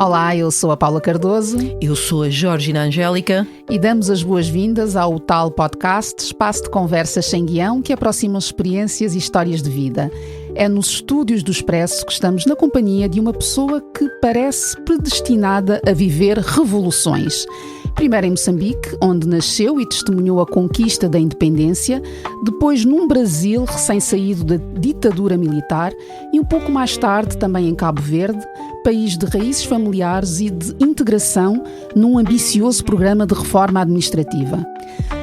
Olá, eu sou a Paula Cardoso. Eu sou a Georgina Angélica. E damos as boas-vindas ao tal podcast, espaço de conversas sem guião que aproximam experiências e histórias de vida. É nos estúdios do Expresso que estamos na companhia de uma pessoa que parece predestinada a viver revoluções. Primeiro em Moçambique, onde nasceu e testemunhou a conquista da independência, depois num Brasil recém-saído da ditadura militar e um pouco mais tarde também em Cabo Verde, país de raízes familiares e de integração num ambicioso programa de reforma administrativa.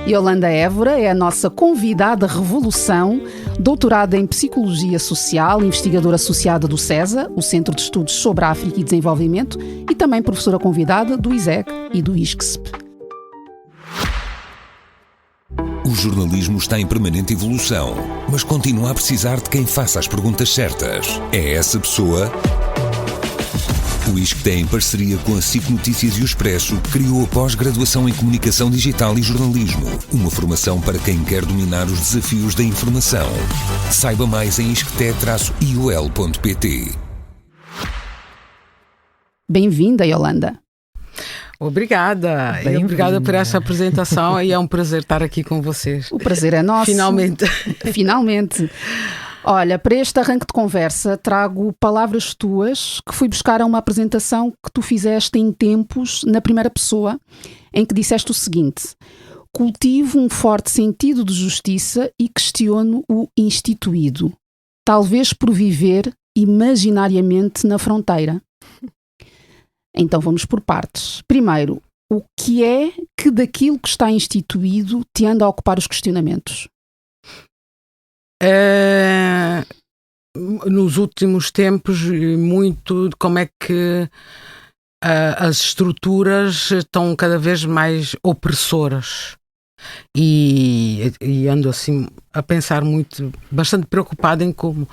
Yolanda Évora é a nossa convidada revolução, doutorada em Psicologia Social, investigadora associada do CESA, o Centro de Estudos sobre África e Desenvolvimento, e também professora convidada do ISEC e do ISCSP. O jornalismo está em permanente evolução, mas continua a precisar de quem faça as perguntas certas. É essa pessoa? O ISCTE, em parceria com a SIC Notícias e o Expresso, criou a pós-graduação em Comunicação Digital e Jornalismo, uma formação para quem quer dominar os desafios da informação. Saiba mais em iscte-iol.pt. Bem-vinda, Yolanda. Obrigada. Obrigada por essa apresentação e é um prazer estar aqui com vocês. O prazer é nosso. Finalmente. Finalmente. Olha, para este arranque de conversa trago palavras tuas que fui buscar a uma apresentação que tu fizeste em tempos na primeira pessoa, em que disseste o seguinte: cultivo um forte sentido de justiça e questiono o instituído, talvez por viver imaginariamente na fronteira. Então vamos por partes. Primeiro, o que é que daquilo que está instituído te anda a ocupar os questionamentos? Nos últimos tempos, muito de como é que as estruturas estão cada vez mais opressoras e ando assim a pensar muito, bastante preocupada em como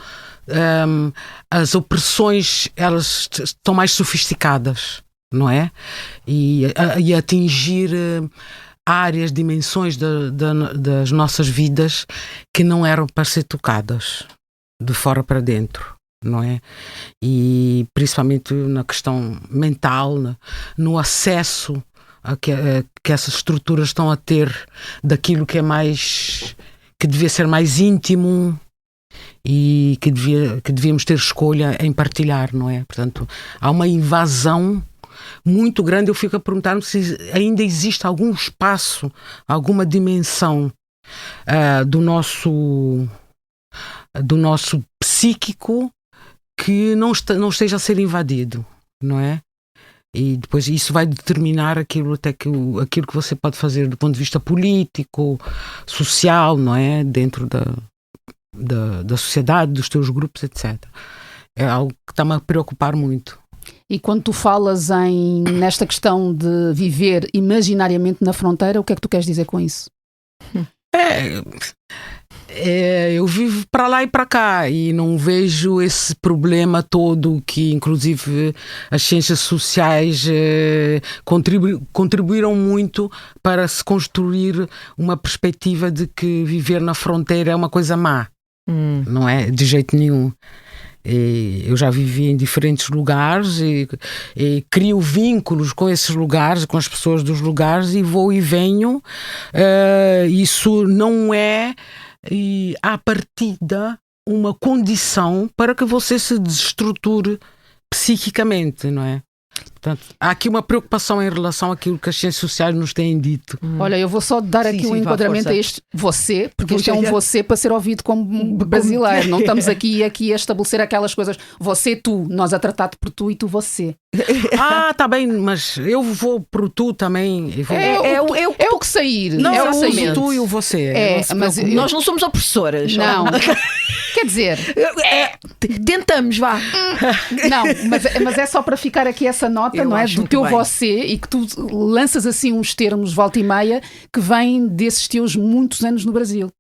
as opressões elas estão mais sofisticadas, não é? E atingir áreas, dimensões das nossas vidas que não eram para ser tocadas de fora para dentro, não é? E principalmente na questão mental, no acesso a que essas estruturas estão a ter daquilo que é mais, que devia ser mais íntimo e que devíamos ter escolha em partilhar, não é? Portanto, há uma invasão muito grande. Eu fico a perguntar-me se ainda existe algum espaço, alguma dimensão do nosso psíquico que não esteja a ser invadido, não é? E depois isso vai determinar aquilo que você pode fazer do ponto de vista político, social, não é? Dentro da sociedade, dos teus grupos, etc. É algo que está-me a preocupar muito. E quando tu falas nesta questão de viver imaginariamente na fronteira, o que é que tu queres dizer com isso? Eu vivo para lá e para cá e não vejo esse problema todo que inclusive as ciências sociais contribuíram muito para se construir uma perspectiva de que viver na fronteira é uma coisa má. Não é de jeito nenhum. Eu já vivi em diferentes lugares e crio vínculos com esses lugares, com as pessoas dos lugares, e vou e venho. Isso não é, à partida, uma condição para que você se desestruture psiquicamente, não é? Portanto, há aqui uma preocupação em relação àquilo que as ciências sociais nos têm dito. Olha, eu vou só dar aqui um enquadramento a este você, porque isto é um você para ser ouvido como brasileiro. Não estamos aqui a estabelecer aquelas coisas você, tu, nós a tratar-te por tu e tu, você. Tá bem, mas eu vou por tu também. É o que sair. Não, é o uso sair. tu e o você. Mas nós não somos opressoras. Não. Quer dizer... Tentamos, vá. Não, mas é só para ficar aqui essa nota, não é? Do teu bem. Você, e que tu lanças assim uns termos volta e meia que vêm desses teus muitos anos no Brasil.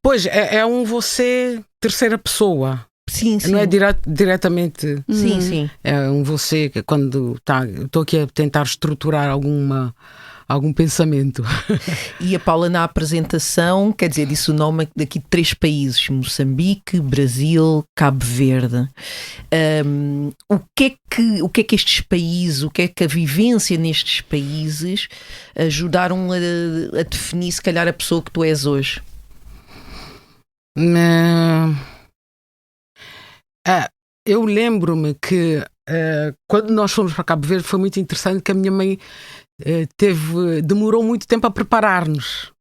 Pois, é um você terceira pessoa. Sim. Não é diretamente. Sim. É um você que quando estou aqui a tentar estruturar algum pensamento. E a Paula, na apresentação, quer dizer, disse o nome daqui de 3 países: Moçambique, Brasil, Cabo Verde. O que é que estes países, o que é que a vivência nestes países ajudaram a definir, se calhar, a pessoa que tu és hoje? Eu lembro-me que quando nós fomos para Cabo Verde foi muito interessante, que a minha mãe demorou muito tempo a preparar-nos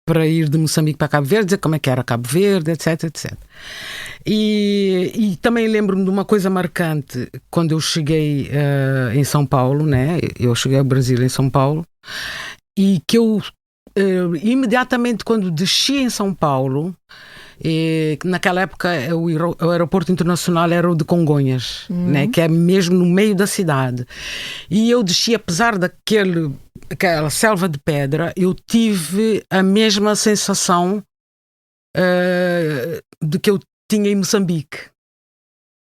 para ir de Moçambique para Cabo Verde, dizer como é que era Cabo Verde, etc, etc. E também lembro-me de uma coisa marcante quando eu cheguei em São Paulo, né? Eu cheguei ao Brasil em São Paulo, e que eu imediatamente quando desci em São Paulo, naquela época o aeroporto internacional era o de Congonhas, né, que é mesmo no meio da cidade, e eu desci, apesar daquela selva de pedra, eu tive a mesma sensação de que eu tinha em Moçambique.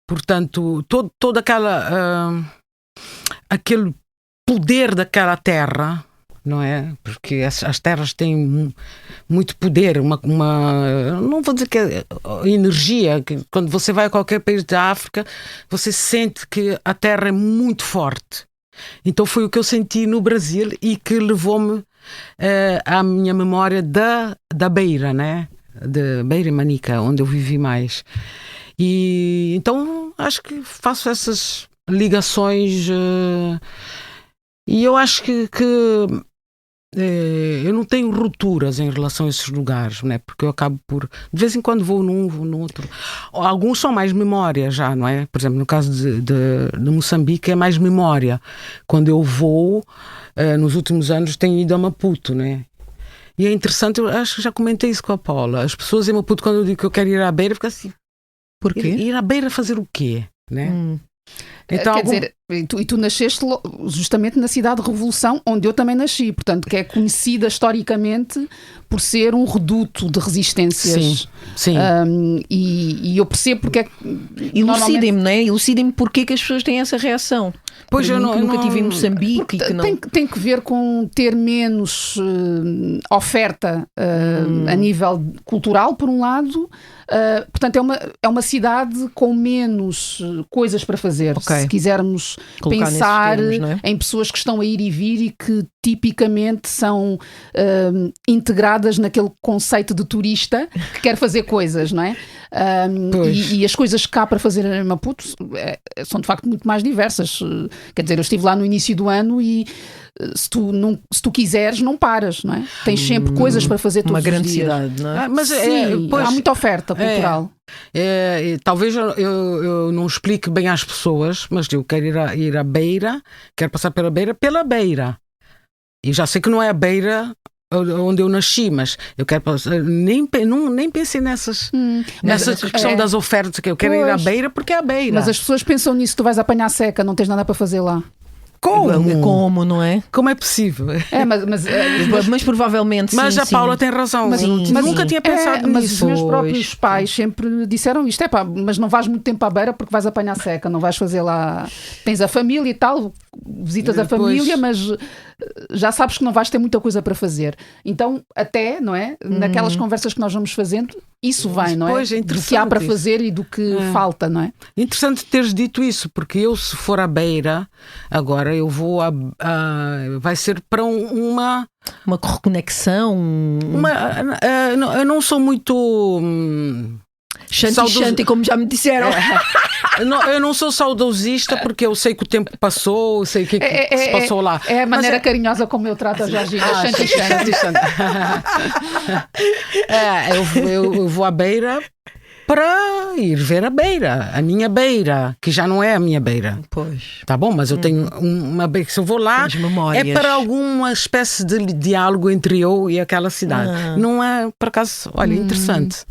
Portanto, todo aquele poder daquela terra, não é? Porque as terras têm muito poder, não vou dizer que é energia, que quando você vai a qualquer país da África, você sente que a terra é muito forte. Então foi o que eu senti no Brasil e que levou-me à minha memória da Beira, né? De Beira e Manica, onde eu vivi mais. E então acho que faço essas ligações, e eu acho que eu não tenho rupturas em relação a esses lugares, né? Porque eu acabo por... De vez em quando vou num, vou no outro. Alguns são mais memória já, não é? Por exemplo, no caso de Moçambique é mais memória. Quando eu vou, nos últimos anos tenho ido a Maputo, né? E é interessante, eu acho que já comentei isso com a Paula. As pessoas em Maputo, quando eu digo que eu quero ir à Beira, ficam assim... Por quê? Ir à Beira fazer o quê? Né? Então, quer dizer, tu nasceste justamente na cidade de Revolução, onde eu também nasci, portanto, que é conhecida historicamente por ser um reduto de resistências. Sim. E eu percebo porque é que... Elucidem-me, não é? Elucidem-me porque que as pessoas têm essa reação. Pois eu nunca tive em Moçambique. Que não... tem que ver com ter menos oferta a nível cultural, por um lado. Portanto, é uma cidade com menos coisas para fazer. Okay. Se quisermos colocar pensar termos, não é? em pessoas que estão a ir e vir e que tipicamente são integradas naquele conceito de turista que quer fazer coisas, não é? E as coisas cá para fazer em Maputo são de facto muito mais diversas. Quer dizer, eu estive lá no início do ano e se tu quiseres, não paras, não é? Tens sempre coisas para fazer todos os dias. Uma grande cidade, não é? Mas sim, há muita oferta cultural. Talvez eu não explique bem às pessoas, mas eu quero ir à Beira, quero passar pela Beira. E já sei que não é a Beira onde eu nasci, mas eu quero passar, nem pensei nessa questão das ofertas, que eu quero ir à Beira porque é a Beira. Mas as pessoas pensam nisso, tu vais apanhar seca, não tens nada para fazer lá. Como, não é? Como é possível? Mas provavelmente mas sim, a Paula tem razão. Mas nunca tinha pensado nisso. Mas os meus próprios pais sempre disseram isto. Mas não vais muito tempo à Beira porque vais apanhar seca. Não vais fazer lá... Tens a família e tal, visitas a família, mas já sabes que não vais ter muita coisa para fazer. Então, até, não é? Naquelas conversas que nós vamos fazendo, isso vem, não é? Pois, do que há para fazer e do que falta, não é? Interessante teres dito isso, porque eu, se for à Beira, agora eu vou vai ser para uma reconexão. Eu não sou muito... Shanti, como já me disseram. Eu não sou saudosista porque eu sei que o tempo passou, sei o que se passou lá. É a maneira carinhosa como eu trato a Georgina. Shanti. Eu vou à Beira para ir ver a Beira, a minha Beira, que já não é a minha Beira. Pois. Tá bom, mas eu tenho uma Beira, se eu vou lá, é para alguma espécie de diálogo entre eu e aquela cidade. Não é, por acaso, olha, interessante.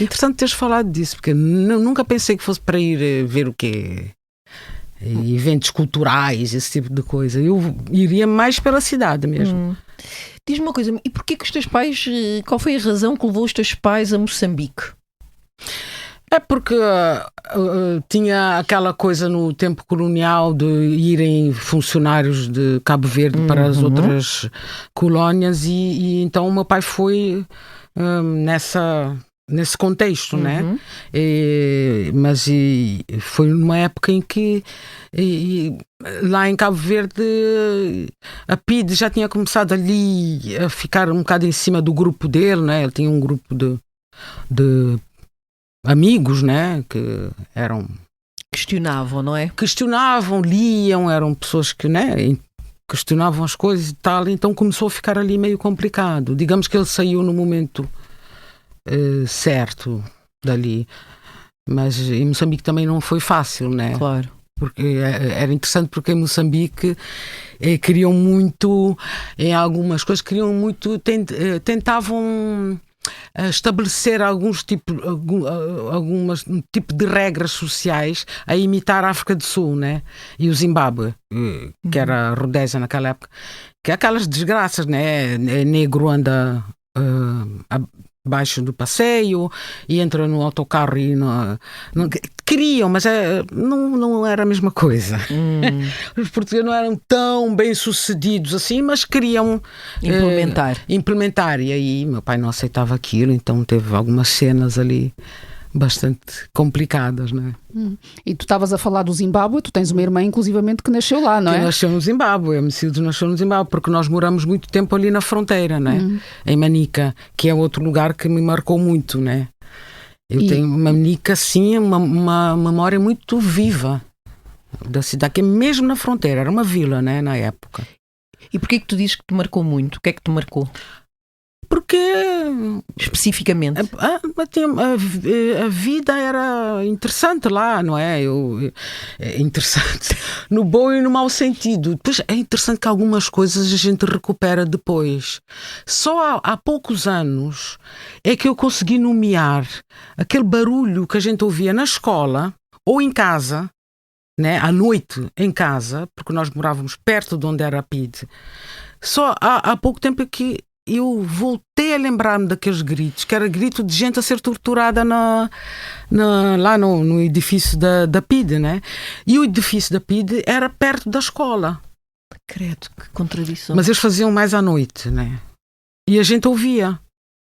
Interessante teres falado disso, porque nunca pensei que fosse para ir ver o quê? Eventos culturais, esse tipo de coisa. Eu iria mais pela cidade mesmo. Diz-me uma coisa, e porquê que os teus pais, qual foi a razão que levou os teus pais a Moçambique? É porque tinha aquela coisa no tempo colonial de irem funcionários de Cabo Verde para as outras colónias e então o meu pai foi nesse contexto, né? Mas foi numa época em que lá em Cabo Verde a PIDE já tinha começado ali a ficar um bocado em cima do grupo dele, né? Ele tinha um grupo de amigos, né? Que eram... Questionavam, não é? Questionavam, liam, eram pessoas que, né? Questionavam as coisas e tal, então começou a ficar ali meio complicado. Digamos que ele saiu no momento certo dali, mas em Moçambique também não foi fácil, né? Claro. Porque era interessante porque em Moçambique queriam muito, em algumas coisas, tentavam estabelecer um tipo de regras sociais a imitar a África do Sul, né? E o Zimbábue, que era a Rodésia naquela época, que é aquelas desgraças, né? Negro anda abaixo do passeio e entra no autocarro e não queriam, mas não era a mesma coisa. Os portugueses não eram tão bem sucedidos assim, mas queriam implementar. E aí meu pai não aceitava aquilo, então teve algumas cenas ali bastante complicadas, não é? E tu estavas a falar do Zimbábue, tu tens uma irmã inclusivamente que nasceu lá, não é? Que nasceu no Zimbábue, a Mecildes nasceu no Zimbábue, porque nós moramos muito tempo ali na fronteira, não é? Em Manica, que é outro lugar que me marcou muito, não é? Eu tenho Manica, sim, uma memória muito viva da cidade, que é mesmo na fronteira, era uma vila, né, na época. E porquê que tu dizes que te marcou muito? O que é que te marcou? Porque especificamente a vida era interessante lá, não é? Interessante no bom e no mau sentido. Depois é interessante que algumas coisas a gente recupera depois. Só há poucos anos é que eu consegui nomear aquele barulho que a gente ouvia na escola ou em casa, né? À noite em casa, porque nós morávamos perto de onde era a PIDE. Só há pouco tempo é que eu voltei a lembrar-me daqueles gritos, que era grito de gente a ser torturada lá no edifício da PIDE, né? E o edifício da PIDE era perto da escola. Credo, que contradição. Mas eles faziam mais à noite, né? E a gente ouvia.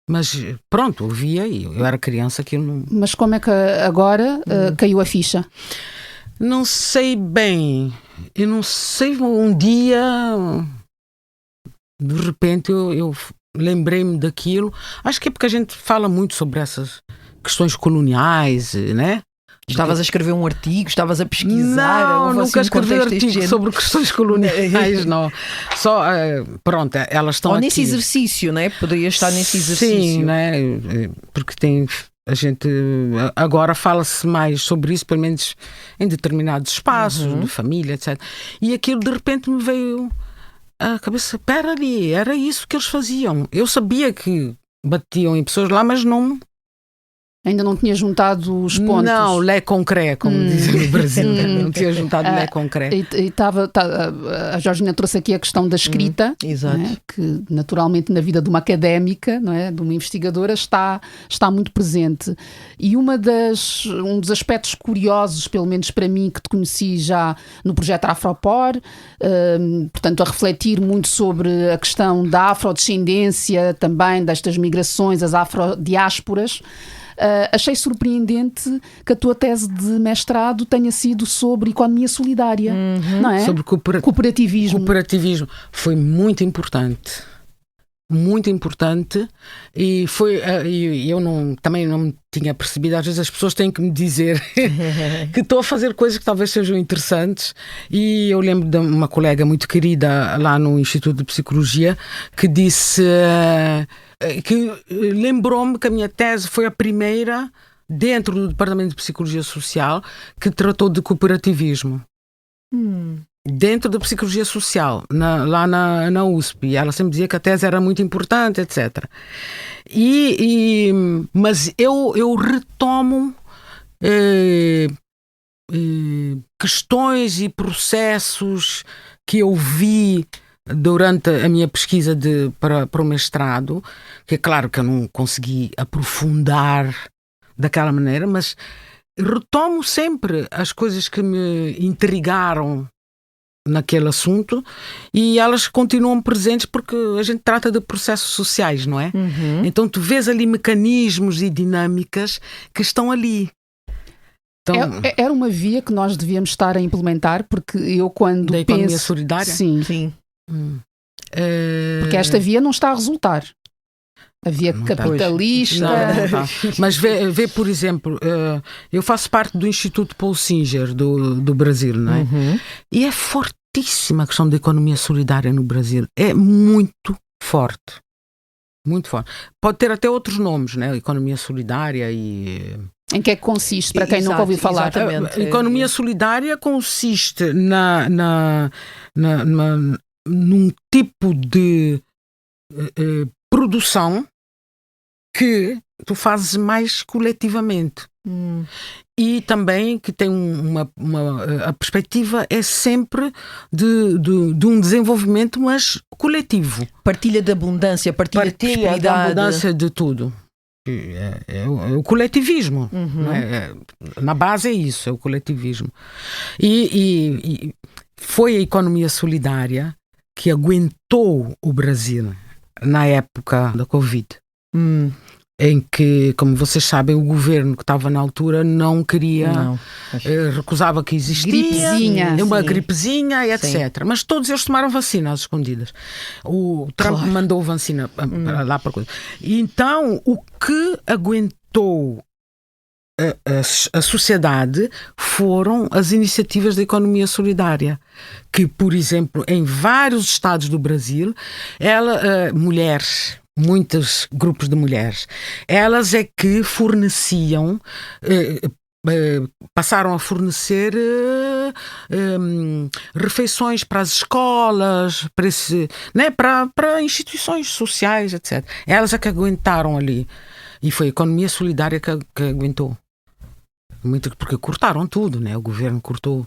Mas pronto, ouvia e eu era criança, aquilo não... Mas como é que agora caiu a ficha? Não sei bem. Eu não sei, um dia... De repente eu lembrei-me daquilo. Acho que é porque a gente fala muito sobre essas questões coloniais, né? Estavas a escrever um artigo, estavas a pesquisar? Não, nunca escrevi artigo sobre questões coloniais, não. Só, pronto, elas estão ou aqui. Nesse exercício, né? Poderia estar nesse exercício. Sim, né? Porque a gente agora fala-se mais sobre isso, pelo menos em determinados espaços, de família, etc. E aquilo de repente me veio a cabeça, espera ali, era isso que eles faziam. Eu sabia que batiam em pessoas lá, mas não... Ainda não tinha juntado os pontos. Não, lé concré, como dizem no Brasil. Não tinha juntado lé concré. A Georgina trouxe aqui a questão da escrita, exato. Né, que naturalmente na vida de uma académica, não é, de uma investigadora, está muito presente. E um dos aspectos curiosos, pelo menos para mim, que te conheci já no projeto Afropor, portanto a refletir muito sobre a questão da afrodescendência, também destas migrações, as afrodiásporas. Achei surpreendente que a tua tese de mestrado tenha sido sobre economia solidária, não é? Sobre cooperativismo. Cooperativismo foi muito importante. Muito importante. E foi. Eu também não me tinha percebido. Às vezes as pessoas têm que me dizer que estou a fazer coisas que talvez sejam interessantes. E eu lembro de uma colega muito querida lá no Instituto de Psicologia que disse. Que lembrou-me que a minha tese foi a primeira dentro do Departamento de Psicologia Social que tratou de cooperativismo. Dentro da Psicologia Social, lá na USP. E ela sempre dizia que a tese era muito importante, etc. Mas eu retomo questões e processos que eu vi durante a minha pesquisa para o mestrado, que é claro que eu não consegui aprofundar daquela maneira, mas retomo sempre as coisas que me intrigaram naquele assunto e elas continuam presentes porque a gente trata de processos sociais, não é? Então tu vês ali mecanismos e dinâmicas que estão ali. Então, era uma via que nós devíamos estar a implementar, porque eu quando da economia solidária? Sim. Porque esta via não está a resultar. A via capitalista. Não tá. Mas vê, por exemplo, eu faço parte do Instituto Paul Singer do Brasil, não é? E é fortíssima a questão da economia solidária no Brasil. É muito forte. Muito forte. Pode ter até outros nomes, né? Economia solidária e... Em que é que consiste, para quem nunca ouviu falar? A economia solidária consiste num tipo de produção que tu fazes mais coletivamente. E também que tem a perspectiva é sempre de um desenvolvimento, mas coletivo. Partilha de abundância, partilha de prosperidade. Da abundância de tudo. É o coletivismo. Não é? Na base é isso, é o coletivismo. E foi a economia solidária que aguentou o Brasil na época da Covid. Em que, como vocês sabem, o governo que estava na altura não queria, recusava que existia uma gripezinha e etc. Sim. Mas todos eles tomaram vacina às escondidas. O Trump mandou vacina lá para coisa. E então, o que aguentou a sociedade foram as iniciativas da economia solidária, que, por exemplo, em vários estados do Brasil, mulheres... muitos grupos de mulheres, elas é que forneciam, passaram a fornecer refeições para as escolas, para instituições sociais, etc. Elas é que aguentaram ali. E foi a economia solidária que aguentou. Muito, porque cortaram tudo, né? O governo cortou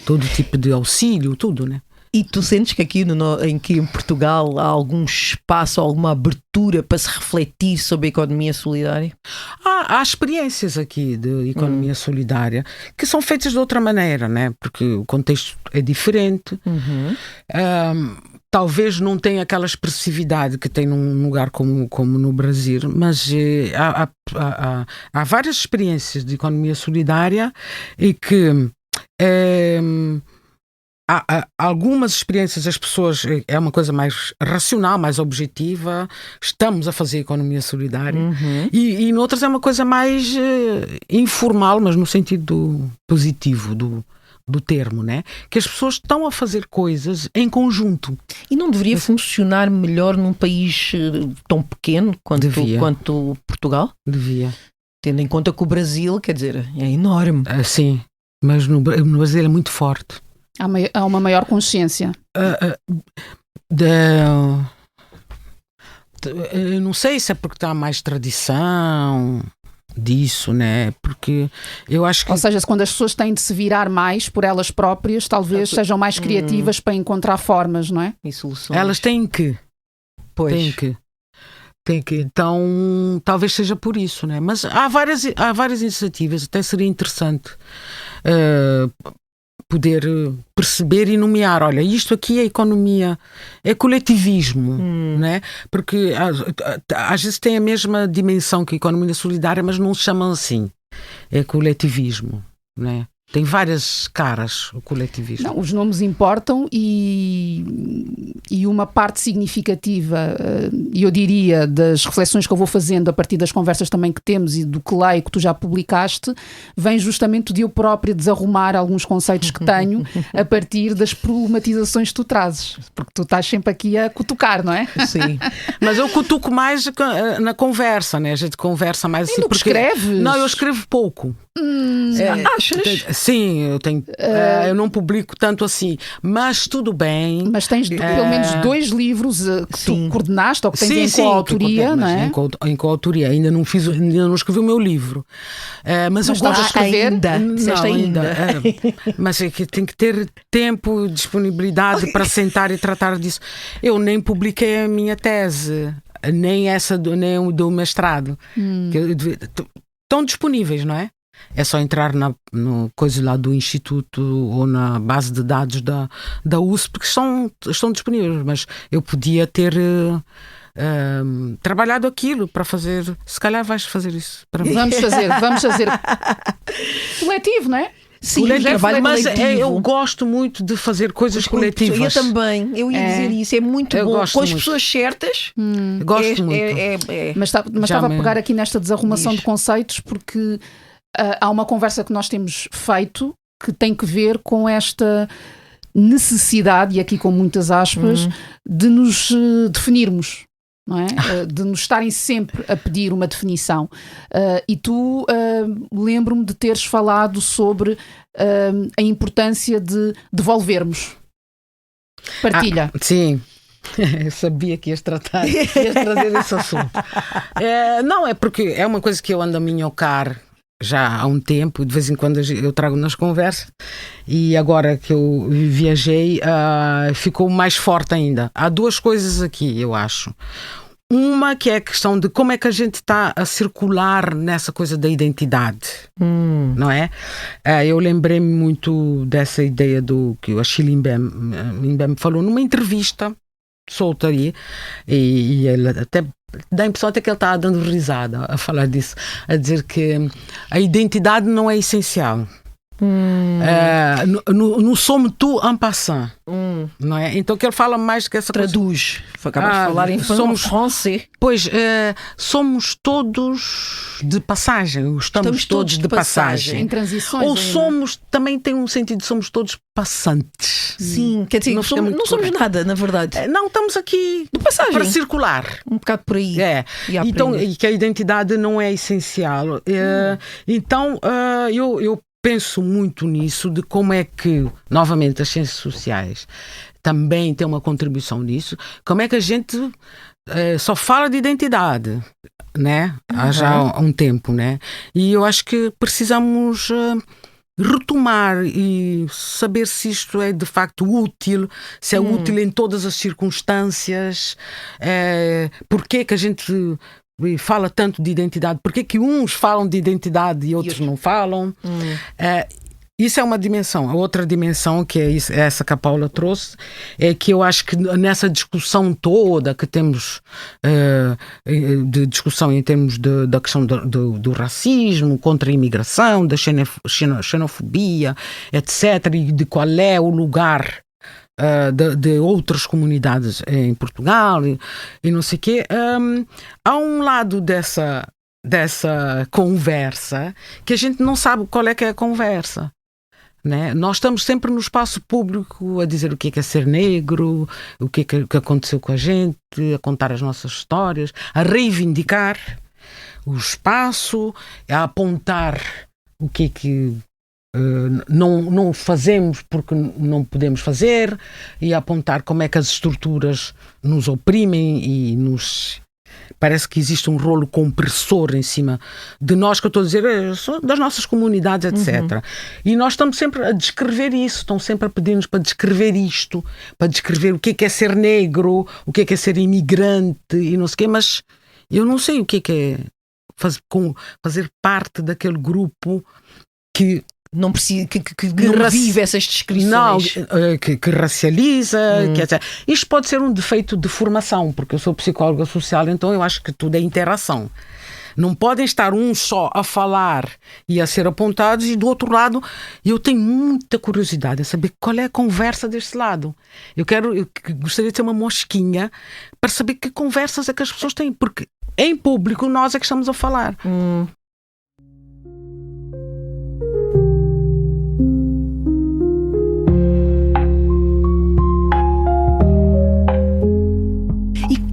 todo tipo de auxílio, tudo, né? E tu sentes que aqui em Portugal há algum espaço, alguma abertura para se refletir sobre a economia solidária? Há experiências aqui de economia solidária que são feitas de outra maneira, né? Porque o contexto é diferente. Talvez não tenha aquela expressividade que tem num lugar como no Brasil, mas há várias experiências de economia solidária e que... Há algumas experiências, as pessoas, é uma coisa mais racional, mais objetiva, estamos a fazer economia solidária, e em outras é uma coisa mais informal, mas no sentido positivo do termo, né? Que as pessoas estão a fazer coisas em conjunto. E não deveria funcionar melhor num país tão pequeno quanto Portugal? Devia. Tendo em conta que o Brasil, quer dizer, é enorme. Sim, mas no Brasil é muito forte. Há uma maior consciência. Eu não sei se é porque há mais tradição disso, né? Porque eu acho que... Ou seja, quando as pessoas têm de se virar mais por elas próprias, talvez sejam mais criativas para encontrar formas, não é? E soluções. Elas têm que. Pois. Tem que. Então, talvez seja por isso, né? Mas há várias iniciativas, até seria interessante poder perceber e nomear, olha, isto aqui é economia, é coletivismo, né? Porque às vezes tem a mesma dimensão que a economia solidária, mas não se chamam assim. É coletivismo, né? Tem várias caras o coletivismo. Não, os nomes importam e uma parte significativa, e eu diria, das reflexões que eu vou fazendo a partir das conversas também que temos e do que leio que tu já publicaste, vem justamente de eu própria desarrumar alguns conceitos que tenho a partir das problematizações que tu trazes. Porque tu estás sempre aqui a cutucar, não é? Sim. Mas eu cutuco mais na conversa, né? A gente conversa mais assim. Porque escreves? Não, eu escrevo pouco. Achas? Sim, eu tenho. Eu não publico tanto assim, mas tudo bem. Mas tens pelo menos 2 livros que tu coordenaste ou que tens em coautoria, não é? Em coautoria. Ainda não escrevi o meu livro. Mas eu estás a escrever? Ainda. Mas é que tem que ter tempo, disponibilidade para sentar e tratar disso. Eu nem publiquei a minha tese, nem essa nem do mestrado. estão disponíveis, não é? É só entrar no coisa lá do Instituto ou na base de dados da USP, que estão disponíveis, mas eu podia ter trabalhado aquilo para fazer. Se calhar vais fazer isso para mim. Vamos fazer. Coletivo, não é? Sim, trabalho mas coletivo. eu gosto muito de fazer coisas coletivas. Eu também, eu ia dizer isso, é muito bom. Gosto com as muito. pessoas certas. Gosto muito. Mas estava a pegar aqui nesta desarrumação de conceitos, porque há uma conversa que nós temos feito que tem que ver com esta necessidade, e aqui com muitas aspas, de nos definirmos. Não é? De nos estarem sempre a pedir uma definição. E tu, lembro-me de teres falado sobre a importância de devolvermos. Partilha. Sim. Eu sabia que ias trazer esse assunto. Não, é porque é uma coisa que eu ando a minhocar já há um tempo, de vez em quando eu trago nas conversas, e agora que eu viajei ficou mais forte ainda. Há duas coisas aqui, eu acho. Uma que é a questão de como é que a gente está a circular nessa coisa da identidade, não é? Eu lembrei-me muito dessa ideia do que o Achille Mbembe falou numa entrevista solta aí, e ele até dá a impressão até que ele está dando risada a falar disso, a dizer que a identidade não é essencial. No sommes tout en passant, não é? Então que ele fala mais que essa traduz. Acabas de falar em francês. Pois, somos todos de passagem, estamos todos de passagem. Em transições. Ou somos, também tem um sentido, somos todos passantes. Sim, quer dizer, não somos nada, na verdade. Não, estamos aqui de passagem, para circular. Um bocado por aí. Então, e que a identidade não é essencial. Então, eu penso muito nisso, de como é que, novamente, as ciências sociais também têm uma contribuição nisso. Como é que a gente só fala de identidade, né? Há já um tempo, né? E eu acho que precisamos retomar e saber se isto é de facto útil, se é útil em todas as circunstâncias, porque é que a gente fala tanto de identidade, porque é que uns falam de identidade e outros não falam. Isso é uma dimensão. A outra dimensão, que é essa que a Paula trouxe, é que eu acho que nessa discussão toda que temos, de discussão em termos da questão do racismo, contra a imigração, da xenofobia, etc., e de qual é o lugar de outras comunidades em Portugal e não sei o quê, há um lado dessa conversa que a gente não sabe qual é que é a conversa, né? Nós estamos sempre no espaço público a dizer o que é ser negro, o que é que aconteceu com a gente, a contar as nossas histórias, a reivindicar o espaço, a apontar o que é que não fazemos porque não podemos fazer, e a apontar como é que as estruturas nos oprimem e parece que existe um rolo compressor em cima de nós, que eu estou a dizer, das nossas comunidades, etc. E nós estamos sempre a descrever isso, estão sempre a pedir-nos para descrever isto, para descrever o que é ser negro, o que é ser imigrante e não sei o quê, mas eu não sei o que é fazer parte daquele grupo que não precisa, que não vive essas descrições. Não, que racializa, etc. Isto pode ser um defeito de formação, porque eu sou psicóloga social, então eu acho que tudo é interação. Não podem estar uns só a falar e a ser apontados, e do outro lado eu tenho muita curiosidade em saber qual é a conversa deste lado. Eu gostaria de ter uma mosquinha para saber que conversas é que as pessoas têm, porque em público nós é que estamos a falar.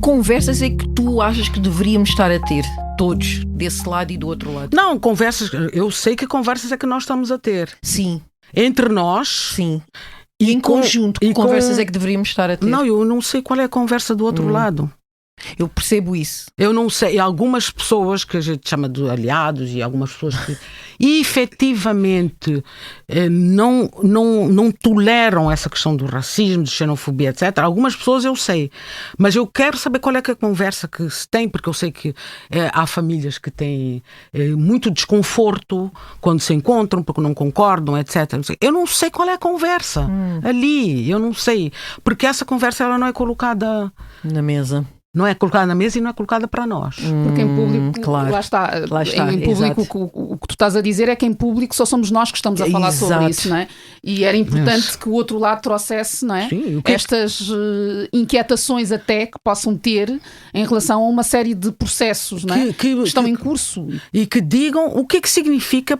Conversas é que tu achas que deveríamos estar a ter, todos, desse lado e do outro lado? Não, conversas, eu sei que conversas é que nós estamos a ter. Sim. Entre nós. Sim. E em conjunto, que conversas é que deveríamos estar a ter? Não, eu não sei qual é a conversa do outro lado. Eu percebo isso. Eu não sei, e algumas pessoas que a gente chama de aliados e algumas pessoas que efetivamente não toleram essa questão do racismo, de xenofobia, etc. Algumas pessoas eu sei, mas eu quero saber qual é que é a conversa que se tem, porque eu sei que há famílias que têm muito desconforto quando se encontram, porque não concordam, etc. Eu não sei qual é a conversa ali, eu não sei, porque essa conversa ela não é colocada na mesa. Não é colocada na mesa e não é colocada para nós. Porque em público, claro. lá está. Em público, o que tu estás a dizer é que em público só somos nós que estamos a falar sobre isso, não é? E era importante que o outro lado trouxesse, não é? Sim, estas inquietações até que possam ter em relação a uma série de processos, não é? Que estão em curso. E que digam o que é que significa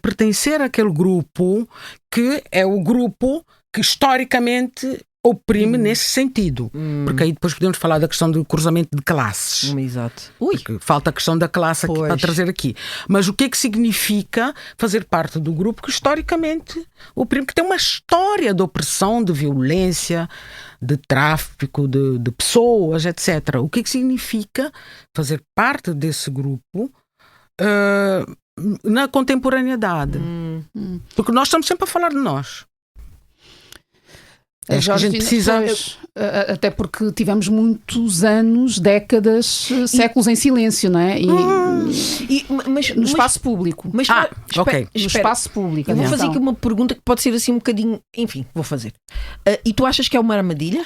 pertencer àquele grupo, que é o grupo que historicamente oprime nesse sentido. Porque aí depois podemos falar da questão do cruzamento de classes. Exato. Porque falta a questão da classe aqui, para trazer aqui. Mas o que é que significa fazer parte do grupo que historicamente oprime, que tem uma história de opressão, de violência, de tráfico de pessoas, etc. O que é que significa fazer parte desse grupo na contemporaneidade? Porque nós estamos sempre a falar de nós. Acho que a gente precisa... até porque tivemos muitos anos, décadas, séculos em silêncio, não é? No espaço público. Mas ok. No espaço público. Eu vou fazer aqui uma pergunta que pode ser assim um bocadinho... Enfim, vou fazer. E tu achas que é uma armadilha?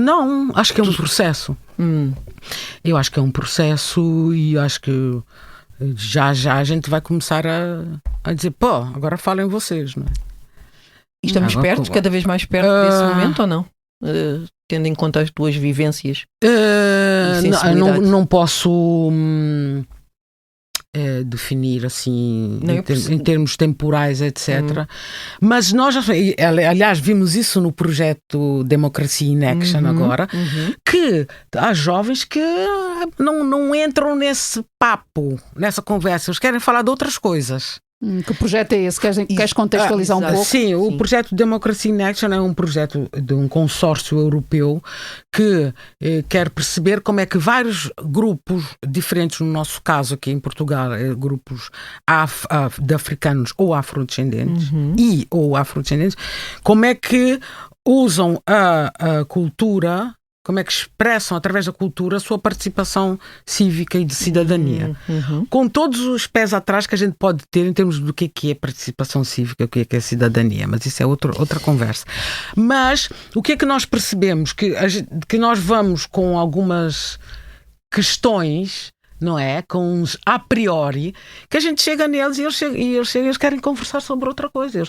Não, acho que é um processo. Eu acho que é um processo e acho que já a gente vai começar a dizer, agora falem vocês, não é? E estamos cada vez mais perto desse momento ou não? Tendo em conta as tuas vivências? Não posso definir assim em termos temporais, etc. Mas nós, aliás, vimos isso no projeto Democracia in Action agora, que há jovens que não entram nesse papo, nessa conversa, eles querem falar de outras coisas. Que projeto é esse? Queres contextualizar um pouco? Sim, o projeto Democracy in Action é um projeto de um consórcio europeu que quer perceber como é que vários grupos diferentes, no nosso caso aqui em Portugal, grupos de africanos ou afrodescendentes ou afrodescendentes, como é que usam a cultura, como é que expressam através da cultura a sua participação cívica e de cidadania. Com todos os pés atrás que a gente pode ter em termos do que é participação cívica, o que é cidadania, mas isso é outra conversa. Mas o que é que nós percebemos? Que nós vamos com algumas questões, não é? Com uns a priori, que a gente chega neles e eles querem conversar sobre outra coisa.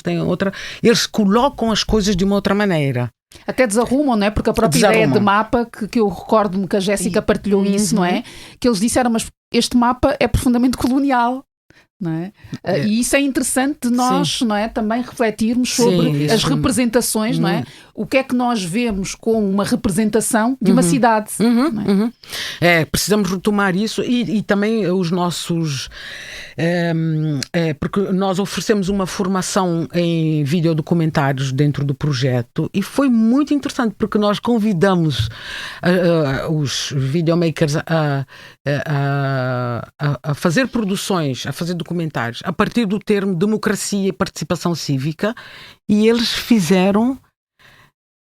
Eles colocam as coisas de uma outra maneira. Até desarrumam, não é? Porque a própria ideia de mapa, que eu recordo-me que a Jéssica partilhou isso, não é? Que eles disseram, mas este mapa é profundamente colonial. Não é? E isso é interessante de nós, não é? Também refletirmos sobre as representações, não é? O que é que nós vemos como uma representação de uma cidade. Não é? Precisamos retomar isso e também os nossos... porque nós oferecemos uma formação em videodocumentários dentro do projeto e foi muito interessante porque nós convidamos os videomakers a fazer produções, a fazer documentários a partir do termo democracia e participação cívica e eles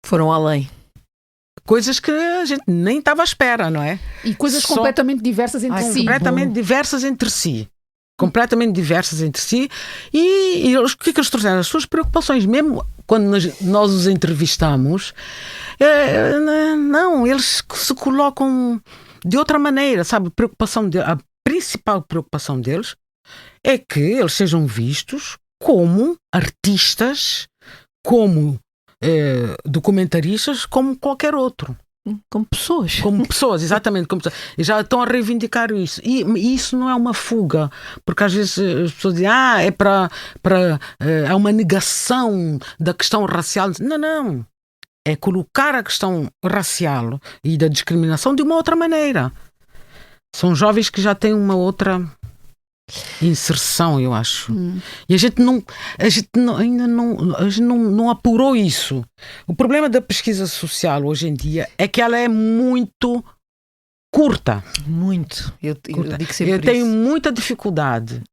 foram além. Coisas que a gente nem estava à espera, não é? E coisas completamente diversas entre si. Completamente diversas entre si. Completamente diversas entre si. E o que é que eles trouxeram? As suas preocupações. Mesmo quando nós os entrevistamos, não, eles se colocam de outra maneira, sabe? A principal preocupação deles é que eles sejam vistos como artistas, como documentaristas, como qualquer outro. Como pessoas. Como pessoas, exatamente. Como pessoas. E já estão a reivindicar isso. E isso não é uma fuga, porque às vezes as pessoas dizem é uma negação da questão racial. Não. É colocar a questão racial e da discriminação de uma outra maneira. São jovens que já têm uma outra inserção, eu acho. E a gente ainda não apurou isso. O problema da pesquisa social hoje em dia é que ela é muito curta. Muito. Eu digo sempre eu tenho muita dificuldade,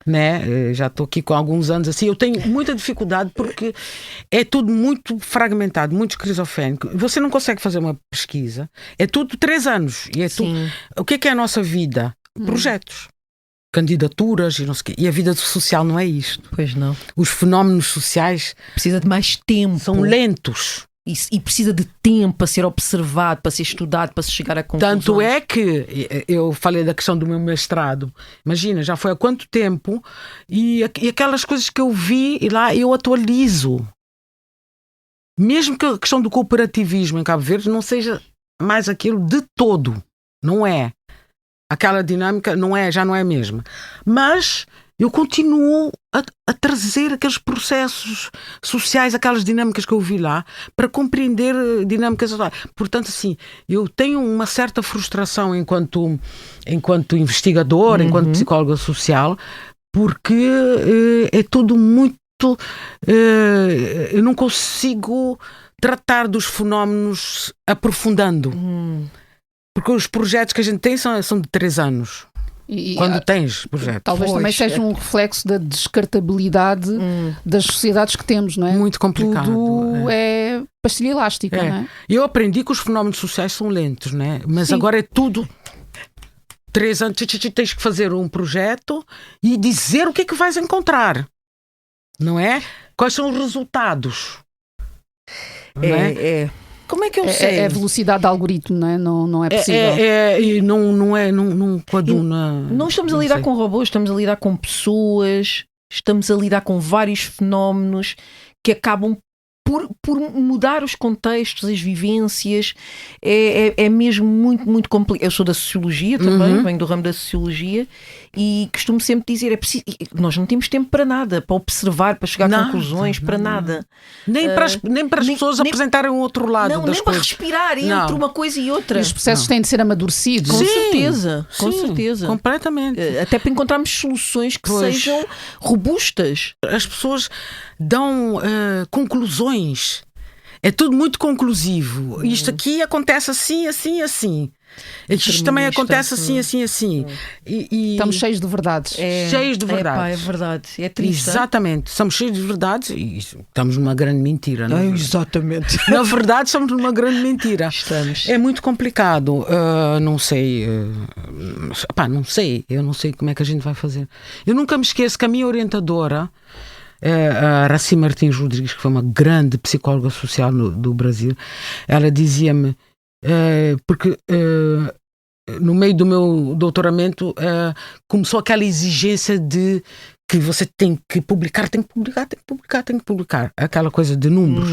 né? Já estou aqui com alguns anos assim. Eu tenho muita dificuldade porque é tudo muito fragmentado, muito esquizofrénico. Você não consegue fazer uma pesquisa. É tudo 3 anos. E é tudo... O que é a nossa vida? Projetos, candidaturas e não sei o quê. E a vida social não é isto. Pois não. Os fenómenos sociais precisa de mais tempo. São lentos. E precisa de tempo para ser observado, para ser estudado, para se chegar a conclusões. Tanto é que eu falei da questão do meu mestrado. Imagina, já foi há quanto tempo e aquelas coisas que eu vi e lá eu atualizo. Mesmo que a questão do cooperativismo em Cabo Verde não seja mais aquilo de todo. Não é. Aquela dinâmica já não é a mesma. Mas eu continuo a trazer aqueles processos sociais, aquelas dinâmicas que eu vi lá, para compreender dinâmicas atuais. Portanto, assim, eu tenho uma certa frustração enquanto investigador, enquanto psicóloga social, porque é tudo muito... eu não consigo tratar dos fenómenos aprofundando. Porque os projetos que a gente tem são de 3 anos. Quando tens projetos. Talvez também seja um reflexo da descartabilidade das sociedades que temos, não é? Muito complicado. Tudo é pastilha elástica, não é? Eu aprendi que os fenómenos sociais são lentos, não é? Mas agora é tudo 3 anos, tens que fazer um projeto e dizer o que é que vais encontrar, não é? Quais são os resultados? Como é que eu sei? É a velocidade do algoritmo, não é? Não é possível. E não coaduna. Não estamos a lidar com robôs, estamos a lidar com pessoas, estamos a lidar com vários fenómenos que acabam por mudar os contextos, as vivências. É mesmo muito, muito complicado. Eu sou da Sociologia também, venho do ramo da Sociologia e costumo sempre dizer, nós não temos tempo para nada, para observar, para chegar a conclusões, para nada. Nem para as pessoas apresentarem o outro lado das coisas. Nem para respirar entre uma coisa e outra. E os processos têm de ser amadurecidos. Com certeza, com certeza. Completamente. Até para encontrarmos soluções que sejam robustas. As pessoas dão conclusões. É tudo muito conclusivo. Isto aqui acontece assim, assim, assim. Isto também acontece assim, assim, assim. E estamos cheios de verdades. Cheios de verdades. É verdade. É triste. Exatamente. Somos cheios de verdades e estamos numa grande mentira. Não é? Exatamente. Na verdade, somos numa grande mentira. Estamos. É muito complicado. Não sei. Não sei. Eu não sei como é que a gente vai fazer. Eu nunca me esqueço que a minha orientadora, a Raci Martins Rodrigues, que foi uma grande psicóloga social do Brasil, ela dizia-me, porque no meio do meu doutoramento começou aquela exigência de que você tem que publicar, aquela coisa de números.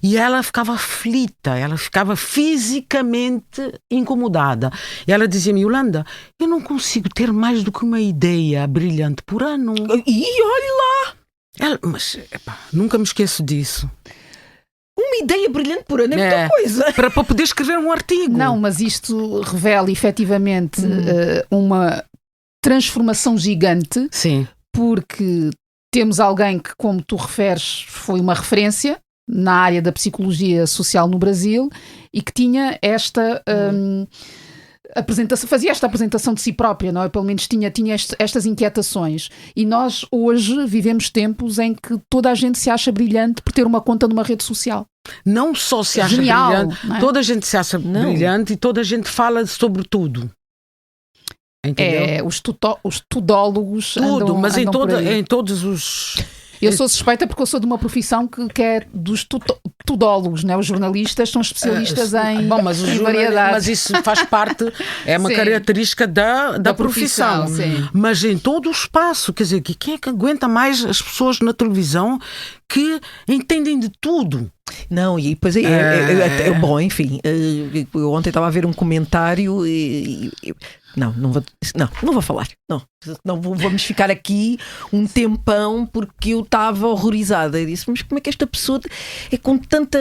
E ela ficava aflita, ela ficava fisicamente incomodada. E ela dizia-me, Yolanda, eu não consigo ter mais do que uma ideia brilhante por ano. E olhe lá! Mas nunca me esqueço disso. Uma ideia brilhante por ano é muita coisa. Para poder escrever um artigo. Não, mas isto revela efetivamente uma transformação gigante. Sim. Porque temos alguém que, como tu referes, foi uma referência na área da psicologia social no Brasil e que tinha esta apresentação, fazia esta apresentação de si própria, não é? Pelo menos tinha estas inquietações. E nós hoje vivemos tempos em que toda a gente se acha brilhante por ter uma conta numa rede social. Não só se acha brilhante, toda a gente se acha brilhante e toda a gente fala sobre tudo. Entendeu? Os tudólogos tudo, mas andam em todos os... Eu sou suspeita porque eu sou de uma profissão que é dos tudólogos, né? Os jornalistas são especialistas em variedade. Mas isso faz parte, é uma característica da profissão. Mas em todo o espaço, quer dizer, quem é que aguenta mais as pessoas na televisão que entendem de tudo? Não, e depois bom, enfim, eu ontem estava a ver um comentário Não vou falar. Não vamos ficar aqui um tempão porque eu estava horrorizada. Eu disse, mas como é que esta pessoa é com tanta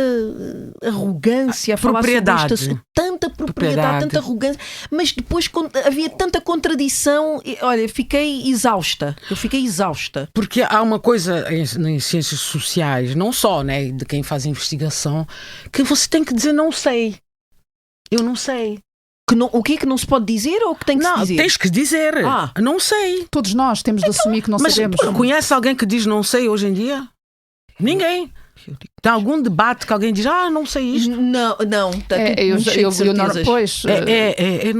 arrogância a falar sobre isto? Tanta propriedade, tanta arrogância, mas depois havia tanta contradição. Olha, fiquei exausta. Eu fiquei exausta. Porque há uma coisa em ciências sociais, não só, né, de quem faz investigação, que você tem que dizer não sei. Eu não sei. O que é que não se pode dizer ou o que tem que se dizer? Não, tens que dizer. Não sei. Todos nós temos de assumir que não sabemos. Mas conhece alguém que diz não sei hoje em dia? Ninguém. Tem algum debate que alguém diz, não sei isto? Não.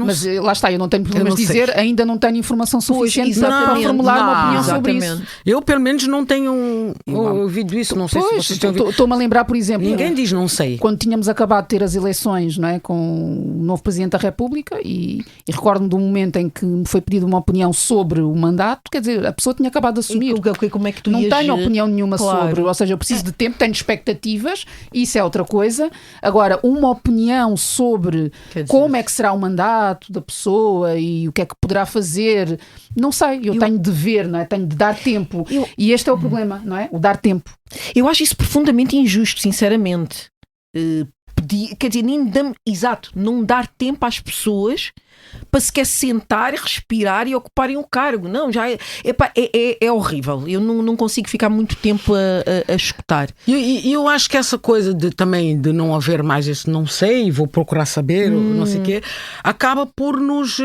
Mas lá está, eu não tenho problemas de dizer, ainda não tenho informação suficiente para formular uma opinião sobre isso. Eu, pelo menos, não tenho ouvido isso. Não sei se vocês têm ouvido. Estou-me a lembrar, por exemplo... Ninguém diz não sei. Quando tínhamos acabado de ter as eleições, não é, com o novo Presidente da República, e recordo-me do momento em que me foi pedida uma opinião sobre o mandato, quer dizer, a pessoa tinha acabado de assumir. Como é que tu não tenho opinião nenhuma sobre, ou seja, eu preciso de tempo, tenho expectativas, isso é outra coisa. Agora, uma opinião sobre como é que será o mandato da pessoa e o que é que poderá fazer, não sei, eu tenho de ver, não é? Tenho de dar tempo. E este é o problema, não é? O dar tempo. Eu acho isso profundamente injusto, sinceramente. Quer dizer, não dar tempo às pessoas para sequer sentar, respirar e ocuparem o cargo. Não, já é horrível. Eu não consigo ficar muito tempo a escutar. E eu acho que essa coisa também de não haver mais esse não sei, vou procurar saber, não sei o quê, acaba por nos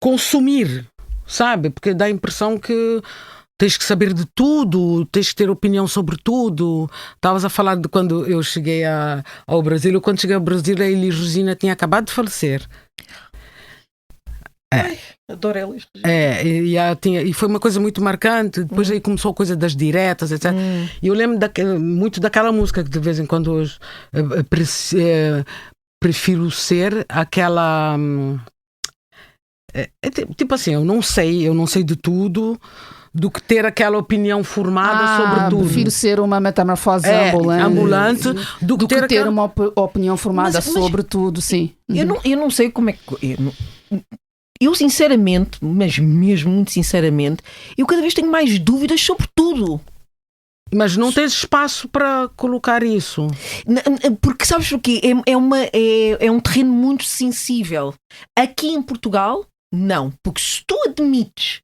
consumir, sabe? Porque dá a impressão que tens que saber de tudo, tens que ter opinião sobre tudo. Estavas a falar de quando eu cheguei ao Brasil. Quando cheguei ao Brasil, a Elis Regina tinha acabado de falecer. Ai, adoro Elis Regina. E foi uma coisa muito marcante. Depois aí começou a coisa das diretas, etc. E eu lembro muito daquela música que de vez em quando hoje prefiro ser aquela... tipo assim, eu não sei de tudo, do que ter aquela opinião formada sobre tudo. Prefiro ser uma metamorfose ambulante do que ter uma opinião formada sobre tudo, sim. Eu não sei como é que... Eu sinceramente, mas mesmo muito sinceramente, eu cada vez tenho mais dúvidas sobre tudo. Mas não tens espaço para colocar isso. Porque sabes o quê? É um terreno muito sensível. Aqui em Portugal, não. Porque se tu admites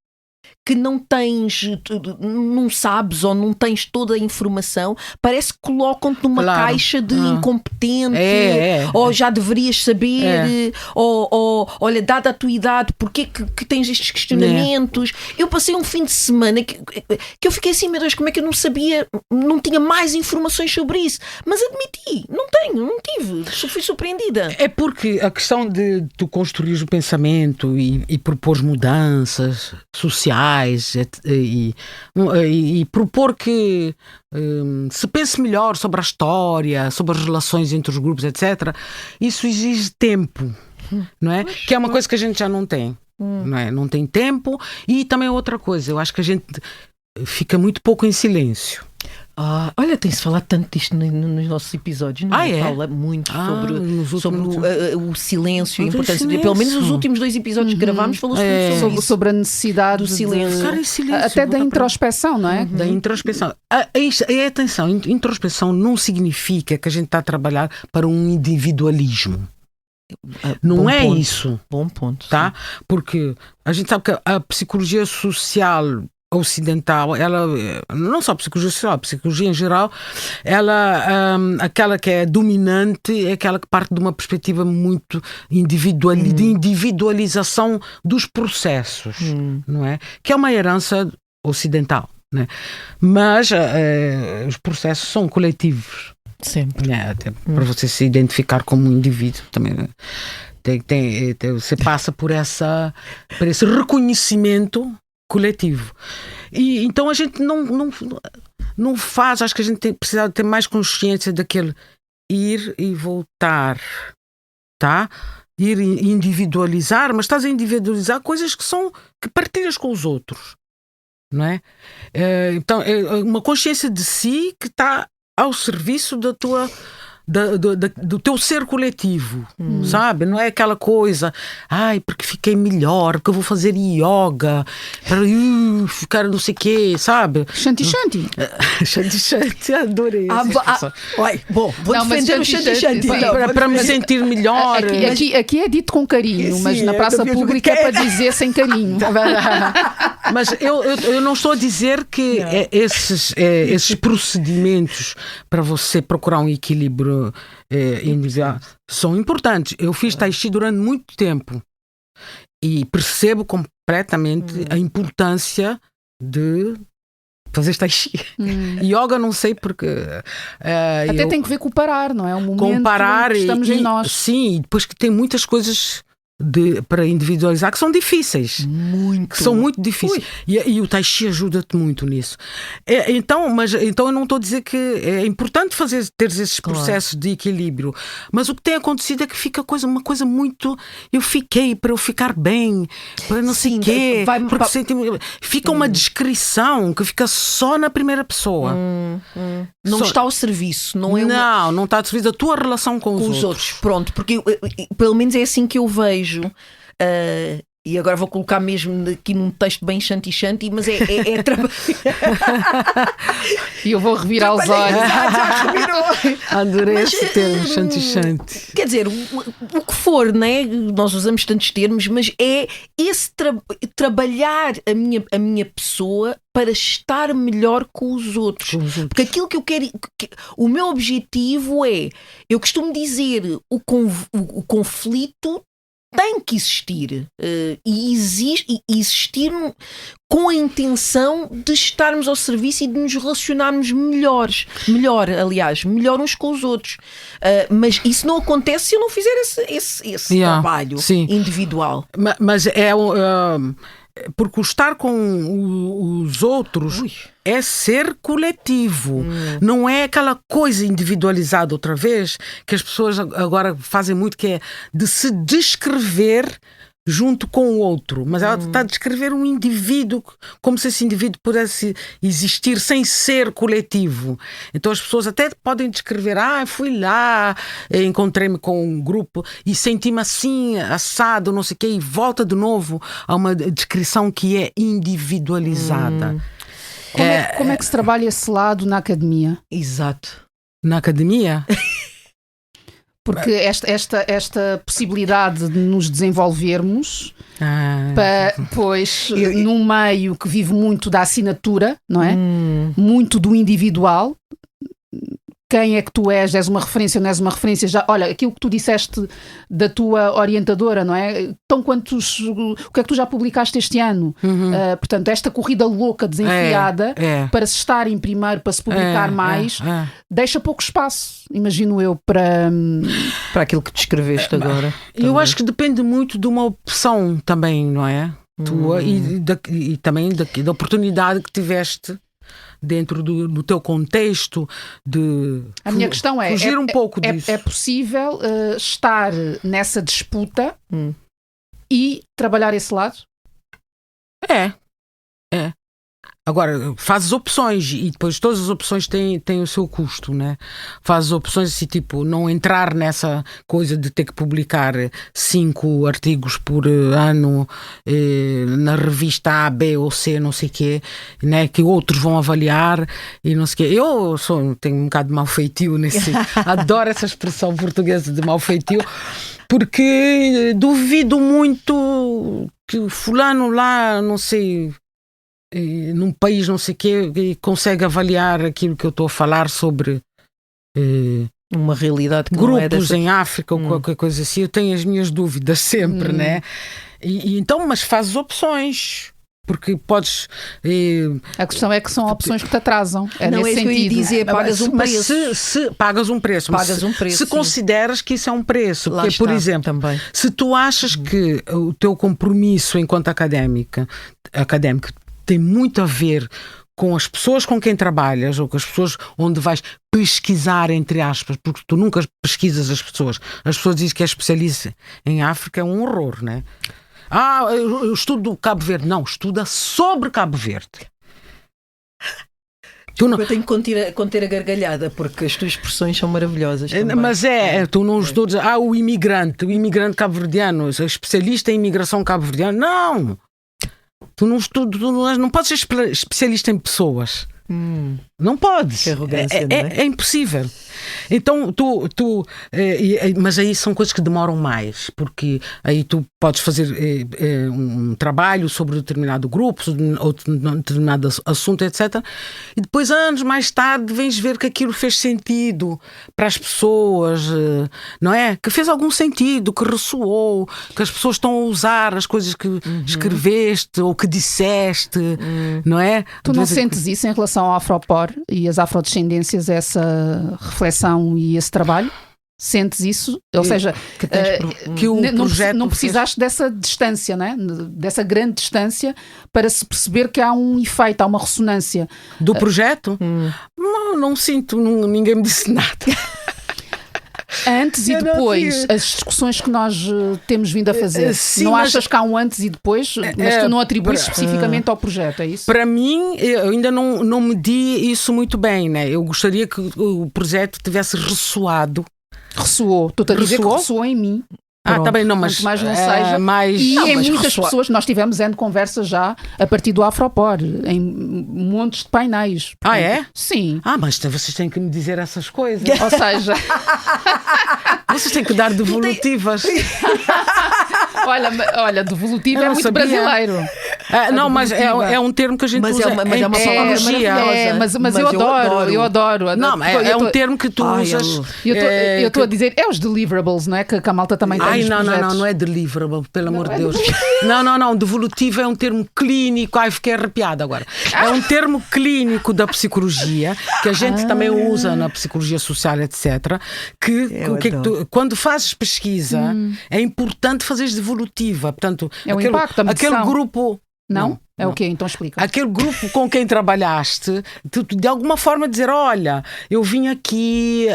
que não sabes ou não tens toda a informação, parece que colocam-te numa caixa de incompetente, ou já deverias saber, ou olha, dada a tua idade, porquê que tens estes questionamentos? Eu passei um fim de semana que eu fiquei assim, meu Deus, como é que eu não sabia, não tinha mais informações sobre isso? Mas admiti, não tive, fui surpreendida. É porque a questão de tu construires o pensamento e propor mudanças sociais e propor que se pense melhor sobre a história, sobre as relações entre os grupos, etc. Isso exige tempo, não é? Que é uma coisa que a gente já não tem, não é? Não tem tempo. E também outra coisa, eu acho que a gente fica muito pouco em silêncio. Olha, tem-se falado tanto disto nos nossos episódios, não é? Fala muito sobre o silêncio, a importância. Pelo menos os últimos 2 episódios que gravámos falou sobre a necessidade do silêncio. Até da introspeção, não é? Da introspeção. Atenção, introspeção não significa que a gente está a trabalhar para um individualismo. Não é isso. Bom ponto. Tá? Porque a gente sabe que a psicologia social ocidental, ela, não só a psicologia social, a psicologia em geral, ela, aquela que é dominante é aquela que parte de uma perspectiva muito de individualização dos processos, não é? Que é uma herança ocidental, né? Mas os processos são coletivos. Sempre. Até para você se identificar como um indivíduo também, né? Você passa por esse reconhecimento coletivo. E então a gente não faz, acho que a gente precisa ter mais consciência daquele ir e voltar, tá? Ir e individualizar, mas estás a individualizar coisas que partilhas com os outros, não é? Então é uma consciência de si que está ao serviço do teu ser coletivo, sabe? Não é aquela coisa, porque fiquei melhor, porque eu vou fazer yoga para ficar não sei o quê, sabe? Shanti. Shanti, adorei. Bom, vou defender o Shanti. Para me sentir melhor. Aqui é dito com carinho, mas na praça pública é para dizer sem carinho. Mas eu não estou a dizer que esses procedimentos para você procurar um equilíbrio individual são importantes. Eu fiz Tai Chi durante muito tempo e percebo completamente a importância de fazer Tai Chi. Yoga não sei porque... Até tem que ver com o parar, não é? Um momento comparar que estamos em nós. Sim, e depois que tem muitas coisas para individualizar que são difíceis. São muito difíceis. E o Tai Chi ajuda-te muito nisso. Então eu não estou a dizer que é importante teres esses processos de equilíbrio, mas o que tem acontecido é que fica uma coisa muito... Eu fiquei para eu ficar bem, para não sei o quê. Fica uma descrição que fica só na primeira pessoa. Não está ao serviço. Não está ao serviço da tua relação com os outros. Pronto, porque pelo menos é assim que eu vejo. E agora vou colocar mesmo aqui num texto bem shanti, mas é E eu vou revirar os olhos. Adorei esse termo, shanti. Quer dizer, o que for, né? Nós usamos tantos termos, mas é esse trabalhar a minha pessoa para estar melhor com os outros. Porque aquilo que eu quero, o meu objetivo eu costumo dizer, o conflito tem que existir e existir com a intenção de estarmos ao serviço e de nos relacionarmos melhor uns com os outros, mas isso não acontece se eu não fizer esse trabalho individual. Mas porque o estar com os outros é ser coletivo, não é aquela coisa individualizada outra vez que as pessoas agora fazem muito, que é de se descrever junto com o outro, mas ela está a descrever um indivíduo como se esse indivíduo pudesse existir sem ser coletivo. Então as pessoas até podem descrever, fui lá, encontrei-me com um grupo e senti-me assim, assado, não sei o quê, e volta de novo a uma descrição que é individualizada. Como é que se trabalha esse lado na academia? Exato. Na academia? Porque esta possibilidade de nos desenvolvermos, pois, num meio que vive muito da assinatura, não é? Muito do individual. Quem é que tu és uma referência, não és uma referência? Olha, aquilo que tu disseste da tua orientadora, não é? Então, o que é que tu já publicaste este ano? Portanto, esta corrida louca, desenfreada, para se estar em primeiro, para se publicar mais, deixa pouco espaço, imagino eu, para aquilo que descreveste agora. Eu acho que depende muito de uma opção também, não é? Tua e também da oportunidade que tiveste dentro do teu contexto de a minha questão fugir um pouco disso. É possível estar nessa disputa e trabalhar esse lado? É. Agora, fazes opções e depois todas as opções têm o seu custo, né? Fazes opções assim, tipo, não entrar nessa coisa de ter que publicar 5 artigos por ano na revista A, B ou C, não sei o quê, né? Que outros vão avaliar e não sei o quê. Eu tenho um bocado de mau feitio nesse... Adoro essa expressão portuguesa de mau feitio, porque duvido muito que o fulano lá, não sei... num país não sei o quê, consegue avaliar aquilo que eu estou a falar sobre uma realidade que grupos não é dessa... em África ou qualquer coisa assim. Eu tenho as minhas dúvidas sempre, né? E então, mas fazes opções, porque podes... A questão é que são opções que te atrasam. Não é isso que eu ia dizer, pagas um preço. Mas se pagas um preço, se consideras que isso é um preço, lá porque, está, por exemplo, também. Se tu achas que o teu compromisso enquanto académico tem muito a ver com as pessoas com quem trabalhas ou com as pessoas onde vais pesquisar, entre aspas, porque tu nunca pesquisas as pessoas. As pessoas dizem que é especialista em África, é um horror, né? Eu estudo Cabo Verde. Não, estuda sobre Cabo Verde. Eu tenho que conter a gargalhada, porque as tuas expressões são maravilhosas também. Mas tu não estudas, o imigrante cabo-verdiano, especialista em imigração cabo-verdiana. Não! Tu não estudas, não podes ser especialista em pessoas. Não podes. Que arrogância, não é? É impossível. Então mas aí são coisas que demoram mais, porque aí tu podes fazer um trabalho sobre determinado grupo, ou determinado assunto, etc. E depois, anos mais tarde, vens ver que aquilo fez sentido para as pessoas, não é? Que fez algum sentido, que ressoou, que as pessoas estão a usar as coisas que escreveste ou que disseste, não é? Tu não sentes isso em relação ao Afropor e as afrodescendências, essa reflexão e esse trabalho? Sentes isso? Ou seja, que o projeto não precisaste dessa distância, não é? Dessa grande distância para se perceber que há um efeito, há uma ressonância. Do projeto? Não sinto, ninguém me disse nada. Antes e depois, as discussões que nós temos vindo a fazer, sim, não achas que há um antes e depois, mas tu não atribuis especificamente ao projeto, é isso? Para mim, eu ainda não medi isso muito bem, né? Eu gostaria que o projeto tivesse ressoado. Ressoou, estou-te a dizer que ressoou em mim. Tá bem, não, mas quanto mais não seja. E em muitas pessoas, nós tivemos conversas já a partir do Afropor, em montes de painéis. Portanto, é? Sim. Mas vocês têm que me dizer essas coisas. Ou seja, vocês têm que dar devolutivas. Olha, devolutivo é muito sabia. Brasileiro. Não, mas é um termo que a gente usa. Mas é uma palavra mas eu adoro. Não, é um termo que tu usas. Eu estou a dizer, é os deliverables, não é? Que a malta também tem. Não é deliverable, pelo amor de Deus. Não, devolutivo é um termo clínico. Fiquei arrepiada agora. É um termo clínico da psicologia, que a gente também usa na psicologia social, etc. Quando fazes pesquisa, é importante fazeres devolutiva. Portanto, aquele grupo. Não? É o quê? Então explica. Aquele grupo com quem trabalhaste, tu, de alguma forma dizer, olha, eu vim aqui,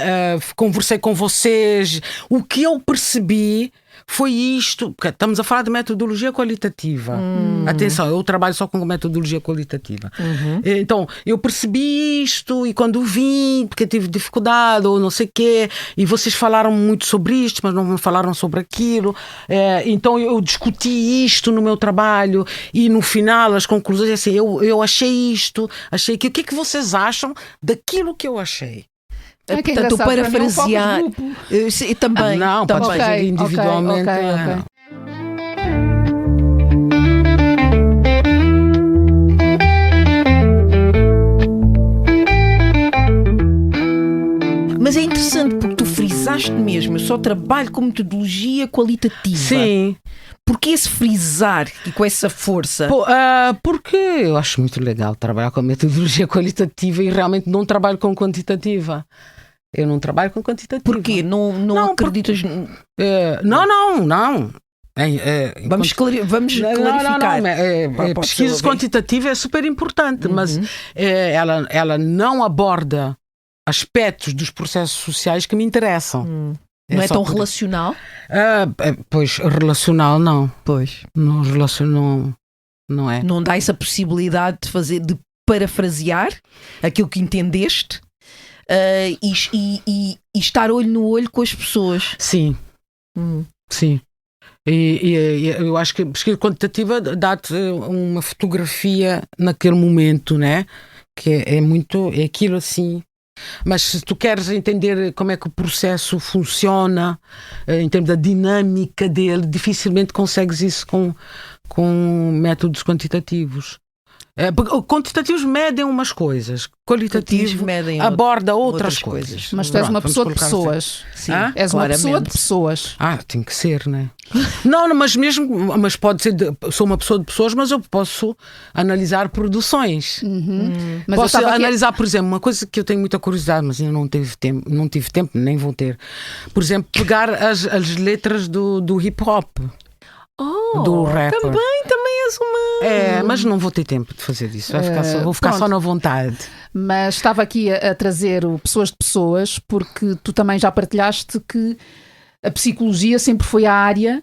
conversei com vocês, o que eu percebi foi isto, porque estamos a falar de metodologia qualitativa. Atenção, eu trabalho só com metodologia qualitativa. Então, eu percebi isto e quando vim, porque tive dificuldade ou não sei o quê, e vocês falaram muito sobre isto, mas não me falaram sobre aquilo. Então, eu discuti isto no meu trabalho e no final as conclusões, assim, eu achei isto, achei aquilo. O que é que vocês acham daquilo que eu achei? Portanto, parafrasear também. Não, pode fazer individualmente. Okay. Mas é interessante porque tu frisaste mesmo, eu só trabalho com metodologia qualitativa. Sim. Porquê esse frisar e com essa força? Porque eu acho muito legal trabalhar com metodologia qualitativa e realmente não trabalho com quantitativa. Eu não trabalho com quantitativa. Porquê? Não acreditas? Não. Vamos clarificar. Pesquisa quantitativa é super importante, mas ela não aborda aspectos dos processos sociais que me interessam. Não é tão relacional? Pois, relacional não. Pois. Não relacional, não é. Não dá essa possibilidade de parafrasear aquilo que entendeste e estar olho no olho com as pessoas. Sim. Sim. E eu acho que a pesquisa quantitativa dá-te uma fotografia naquele momento, né? Que é aquilo assim. Mas se tu queres entender como é que o processo funciona, em termos da dinâmica dele, dificilmente consegues isso com métodos quantitativos. Quantitativos medem umas coisas, qualitativos aborda outras coisas. Mas tu és uma pessoa de pessoas. Sim, és uma pessoa de pessoas. Tem que ser, né? Não, mas pode ser, sou uma pessoa de pessoas, mas eu posso analisar produções. Mas posso analisar, por exemplo, uma coisa que eu tenho muita curiosidade, mas eu não tive tempo, nem vou ter. Por exemplo, pegar as letras do hip hop. Do rapper. Também és uma... mas não vou ter tempo de fazer isso. Vou ficar só na vontade. Mas estava aqui a trazer o pessoas de pessoas, porque tu também já partilhaste que a psicologia sempre foi a área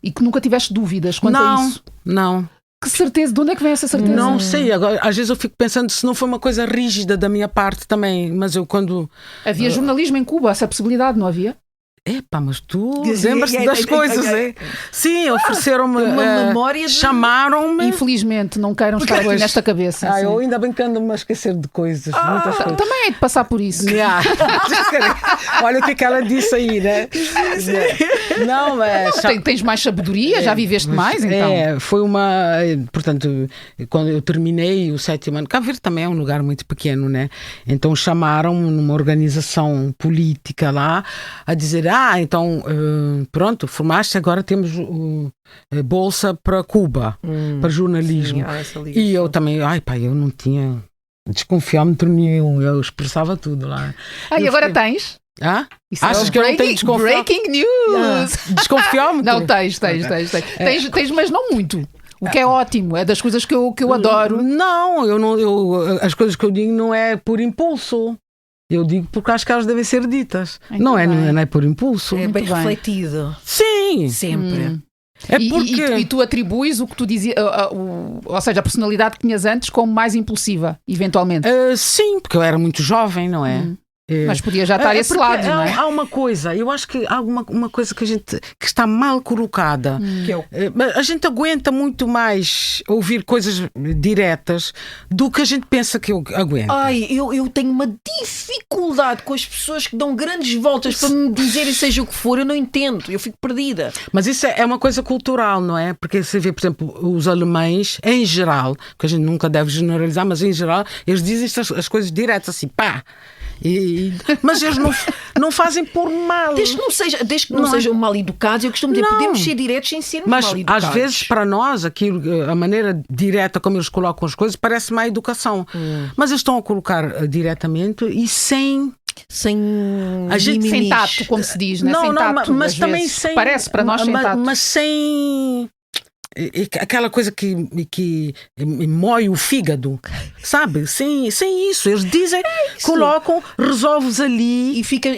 e que nunca tiveste dúvidas quanto a isso. Não. Que certeza, de onde é que vem essa certeza? Não sei, agora, às vezes eu fico pensando se não foi uma coisa rígida da minha parte também, mas eu quando... Havia jornalismo em Cuba, essa possibilidade, não havia? Epá, mas tu lembras-te das coisas, é? Sim, ofereceram-me, uma memória de... chamaram-me. Infelizmente, não queiram estar aqui nesta cabeça. Assim. Eu ainda bem que ando-me a esquecer de coisas, muitas coisas. Também é de passar por isso. Olha o que ela disse aí, né? Não, mas... Tens mais sabedoria, já viveste mais, então. Foi uma... Portanto, quando eu terminei o 7º ano, Cabo Verde também é um lugar muito pequeno, né? Então chamaram-me numa organização política lá a dizer... então, pronto, formaste, agora temos bolsa para Cuba, para jornalismo. Sim, e eu também, eu não tinha desconfiar-me de nenhum, eu expressava tudo lá. E agora tens? Achas que eu não tenho desconfiar? Breaking news! Desconfiar-me? Não, tens, mas não muito. O que é ótimo, é das coisas que eu adoro. Não, as coisas que eu digo não é por impulso. Eu digo porque acho que elas devem ser ditas. Não é por impulso. É bem refletido. Sim. Sempre. É porque... E tu atribuis o que tu dizias, ou seja, a personalidade que tinhas antes como mais impulsiva, eventualmente. Sim, porque eu era muito jovem, não é? Mas podia já estar esse lado, não é? Há uma coisa, eu acho que há uma coisa que que está mal colocada. Que é a gente aguenta muito mais ouvir coisas diretas do que a gente pensa que eu aguento. Eu tenho uma dificuldade com as pessoas que dão grandes voltas para me dizerem seja o que for, eu não entendo, eu fico perdida. Mas isso é uma coisa cultural, não é? Porque você vê, por exemplo, os alemães, em geral, que a gente nunca deve generalizar, mas em geral, eles dizem as coisas diretas assim, pá! Mas eles não fazem por mal. Desde que não sejam mal educados, eu costumo dizer, podemos ser diretos sem sermos mal educados. Mas às vezes para nós a maneira direta como eles colocam as coisas parece má educação. Mas eles estão a colocar diretamente e sem tato, como se diz, né? Sem tato, mas também sem... Parece para nós sem tato. Mas sem... aquela coisa que mói o fígado, sabe? Sem isso. Eles dizem, colocam, resolves ali e fica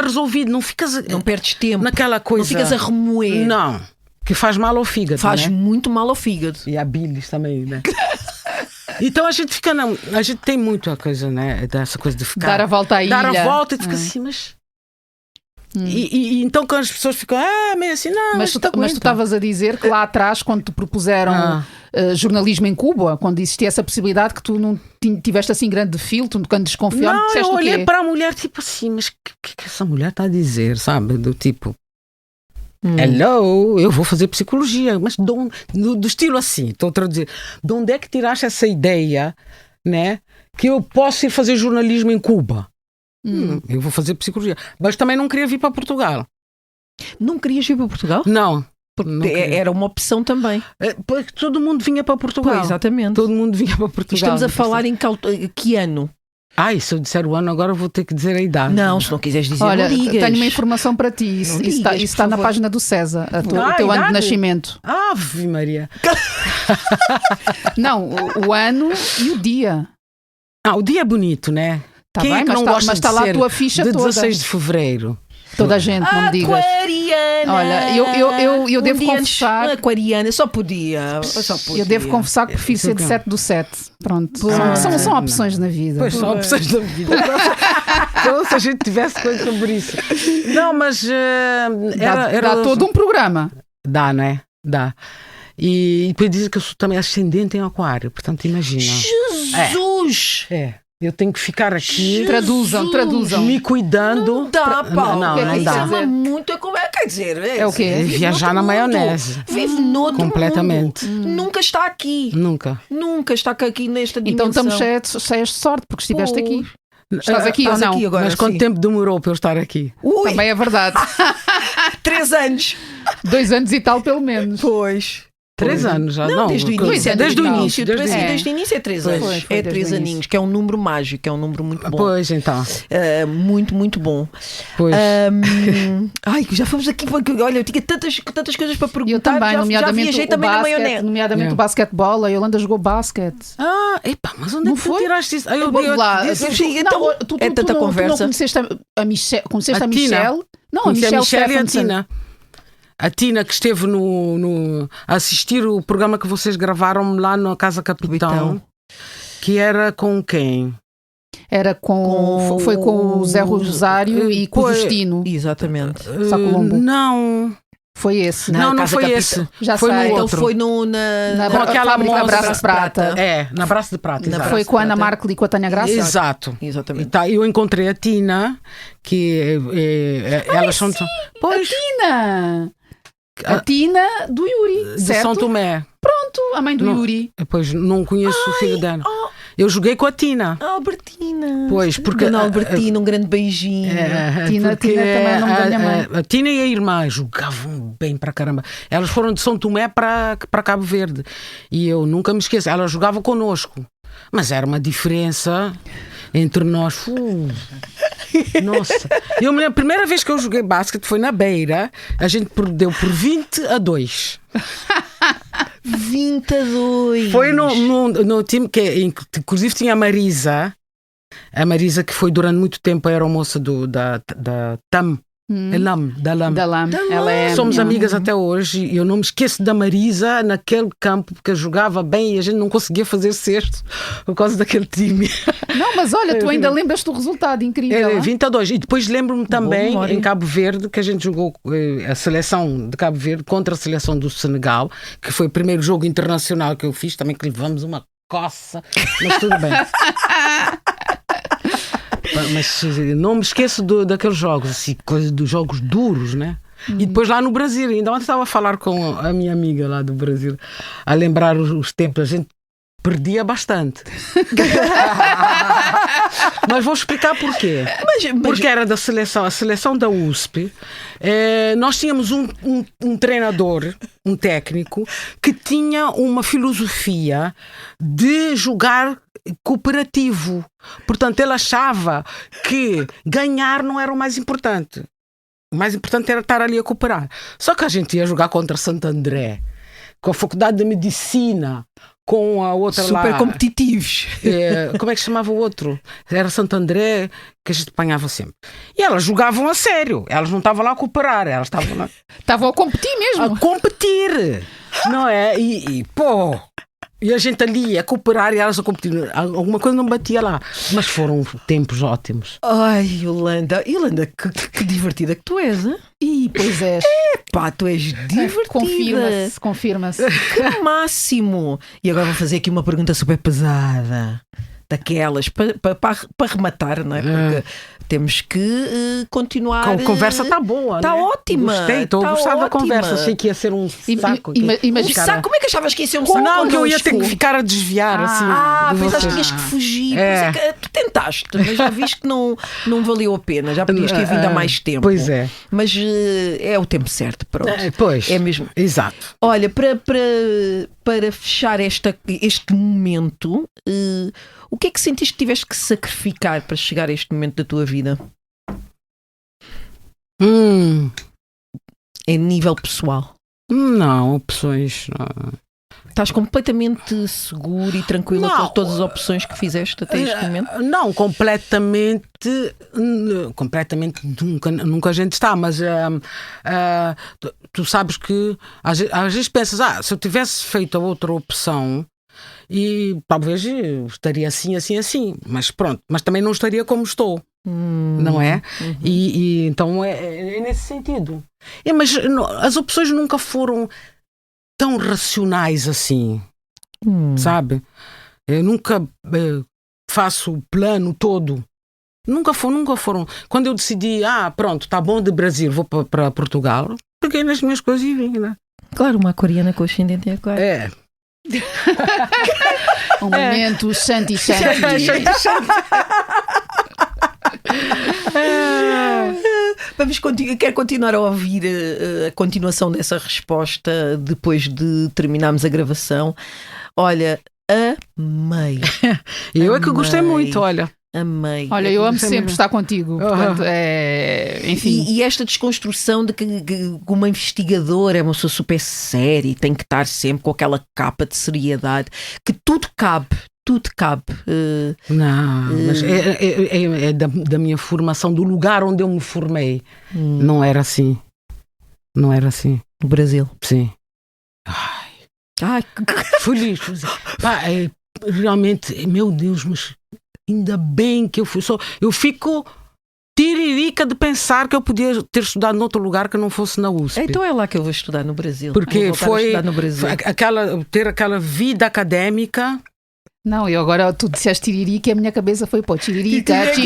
resolvido. Não perdes tempo naquela coisa. Não ficas a remoer. Não, que faz mal ao fígado. Faz muito mal ao fígado. E à bilis também, né? Então a gente tem muito a coisa, né? Dessa coisa de ficar... Dar a volta à ilha. Dar a volta e fica assim, mas... E então quando as pessoas ficam meio assim, não, mas tu estavas a dizer que lá atrás, quando te propuseram jornalismo em Cuba, quando existia essa possibilidade, que tu não tiveste assim grande filtro, quando desconfiaste, não, disseste eu o quê? olhei para a mulher tipo assim, mas o que essa mulher está a dizer, sabe? Do tipo, hello, eu vou fazer psicologia, mas do estilo assim, estou a traduzir, de onde é que tiraste essa ideia, né, que eu posso ir fazer jornalismo em Cuba? Eu vou fazer psicologia. Mas também não queria vir para Portugal. Não querias vir para Portugal? Não. Porque era uma opção também. Porque todo mundo vinha para Portugal. Pois, exatamente. Todo mundo vinha para Portugal. Estamos a falar em que ano? Se eu disser o ano, agora vou ter que dizer a idade. Não, se não quiseres dizer, olha, não digas. Tenho uma informação para ti. Isso está na página do César, o teu ano de nascimento. Ave Maria. Não, o ano e o dia. O dia é bonito, né? Quem bem, mas está lá a tua ficha de toda. 16 de fevereiro. Toda a gente, não me digas. Aquariana! Olha, eu devo confessar... Aquariana, só podia. Eu devo confessar que prefiro ser de 7/7. Pronto. São opções na vida. Pois, são opções na vida. Então, se a gente tivesse coisa sobre isso. Não, mas... Dá todo um programa. Dá, não é? Dá. E depois dizem que eu sou também ascendente em aquário. Portanto, imagina. Jesus! Eu tenho que ficar aqui. Traduzam. Me cuidando. Não dá, Paulo. Não dá. Isso é muito. Quer dizer, é o quê? Viajar na maionese. Vive noutro completamente. mundo. Nunca está aqui. Nunca está aqui nesta dimensão. Então estamos cheias de sorte porque estiveste aqui. Estás aqui ou não? Aqui agora, mas quanto tempo demorou para eu estar aqui? Também é verdade. 3 anos. 2 anos e tal, pelo menos. Pois. 3 anos já, não? Desde o início. Desde o início. Desde o início é 3 anos. É 3 aninhos, que é um número mágico, é um número muito bom. Pois, então. Muito, muito bom. Pois. Já fomos aqui. Olha, eu tinha tantas coisas para perguntar. Eu também, nomeadamente também na maionese. Nomeadamente o basquetebol, a Yolanda jogou basquete. Mas onde é que tu tiraste isso? É tanta conversa. Tu não conheceste a Michelle? Conheceste a Tina. Michelle? Não, a Michelle e a Tina. A Tina que esteve a assistir o programa que vocês gravaram lá na Casa Capitão, que era com quem? Era foi com o Zé Rosário e com o Justino. Exatamente. Sacolombo. Não. Foi esse. Não foi esse. Já foi sei. no Então outro. foi com aquela moça. Braço de Prata. Na Braço de Prata. Exato. Foi com a Ana Markle e com a Tânia Graça. Exato. Exatamente. Eu encontrei a Tina, que elas são. Pois. A Tina do Yuri, de certo? São Tomé. Pronto, a mãe do Yuri. Pois não conheço o filho dela. Eu joguei com a Tina. A Albertina. Pois, porque Dona Albertina, um grande beijinho. Tina também é o nome da minha mãe. A Tina e a irmã jogavam bem para caramba. Elas foram de São Tomé para Cabo Verde. E eu nunca me esqueço. Elas jogavam connosco. Mas era uma diferença entre nós. Nossa. Eu me lembro, a primeira vez que eu joguei basquete foi na Beira. A gente perdeu por 20-2. 22. Foi no time que inclusive tinha a Marisa. A Marisa que foi durante muito tempo a aeromoça da TAM. Da LAM. Ela Somos amigas até hoje e eu não me esqueço da Marisa naquele campo porque jogava bem e a gente não conseguia fazer cesto por causa daquele time. Não, mas olha, tu ainda lembras-te do resultado incrível. 20-2. E depois lembro-me também em Cabo Verde que a gente jogou a seleção de Cabo Verde contra a seleção do Senegal, que foi o primeiro jogo internacional que eu fiz, também que levamos uma coça, mas tudo bem. Mas não me esqueço daqueles jogos, assim, dos jogos duros, né? E depois lá no Brasil, ainda ontem estava a falar com a minha amiga lá do Brasil, a lembrar os tempos, a gente perdia bastante. Mas vou explicar porquê. Porque era da seleção, a seleção da USP. Nós tínhamos um treinador, um técnico, que tinha uma filosofia de jogar cooperativo. Portanto, ele achava que ganhar não era o mais importante. O mais importante era estar ali a cooperar. Só que a gente ia jogar contra Santo André, com a Faculdade de Medicina, com a outra super lá. competitivos. Como é que se chamava o outro? Era Santo André, que a gente apanhava sempre. E elas jogavam a sério. Elas não estavam lá a cooperar. Elas estavam lá... Estavam a competir mesmo. A competir. Não é? E a gente ali a cooperar e elas a competir. Alguma coisa não batia lá. Mas foram tempos ótimos. Ai, Yolanda, que divertida que tu és, hein? E pois és. Pá, tu és divertida. Confirma-se. Que máximo. E agora vou fazer aqui uma pergunta super pesada. Daquelas, para rematar, não é? Porque temos que continuar. A conversa está boa, está ótima. Gostei, estou a gostar da conversa. Achei que ia ser um saco. Saco? Como é que achavas que ia ser um saco? Não, que eu ia ter que ficar a desviar assim. Pensaste que tinhas que fugir. Tu tentaste, mas já viste que não valeu a pena. Já podias ter vindo há mais tempo. Pois é. Mas é o tempo certo, pronto. Pois. É mesmo. Exato. Olha, para fechar este momento, o que é que sentiste que tiveste que sacrificar para chegar a este momento da tua vida? Em nível pessoal? Não, opções. Não. Estás completamente seguro e tranquila com todas as opções que fizeste até este momento? Não, completamente nunca a gente está, mas tu sabes que às vezes pensas, se eu tivesse feito a outra opção e talvez estaria assim, mas pronto, mas também não estaria como estou. Não é? E então é nesse sentido. Mas as opções nunca foram tão racionais assim, sabe? Eu nunca faço o plano todo. Nunca foram. Quando eu decidi, pronto, tá bom de Brasil, vou para Portugal, peguei nas minhas coisas e vim, né? Claro, uma aquariana com ascendente em aquário. Um momento Shanti. Quero continuar a ouvir a continuação dessa resposta depois de terminarmos a gravação. Olha, amei. Eu é que gostei muito, olha. Amei. Olha, eu amo sempre estar contigo. Portanto, enfim. E esta desconstrução de que uma investigadora é uma pessoa super séria e tem que estar sempre com aquela capa de seriedade, que tudo cabe. Não, mas é da minha formação, do lugar onde eu me formei. Não era assim. Não era assim. No Brasil. Sim. Ai, Feliz. Pá, realmente, meu Deus, mas ainda bem que eu fui. Eu fico tiririca de pensar que eu podia ter estudado noutro lugar que não fosse na USP. então é lá que eu vou estudar no Brasil. Porque Vou voltar a estudar no Brasil. ter aquela vida académica. Não, e agora tu disseste tiririca e a minha cabeça foi pô, tiririca de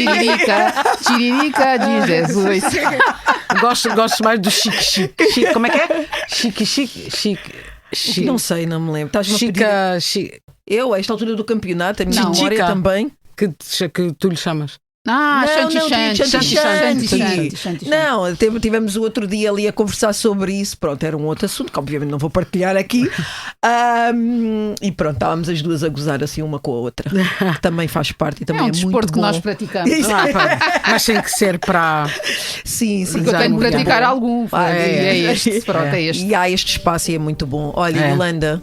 Jesus. Gosto mais do chique. Como é que é? Chique. Não sei, não me lembro. Estás-me a pedir... Eu, a esta altura do campeonato, a minha Não. memória Chica. também. Que tu lhe chamas? Shanti. Não, tivemos o outro dia ali a conversar sobre isso. Pronto, era um outro assunto que obviamente não vou partilhar aqui. E pronto, estávamos as duas a gozar assim uma com a outra. Também faz parte e também É um muito desporto que bom. nós praticamos. Mas tem que ser para... Sim. Porque eu tenho de praticar algum. É este. Pronto, é este. E há este espaço e é muito bom. Olha, Yolanda,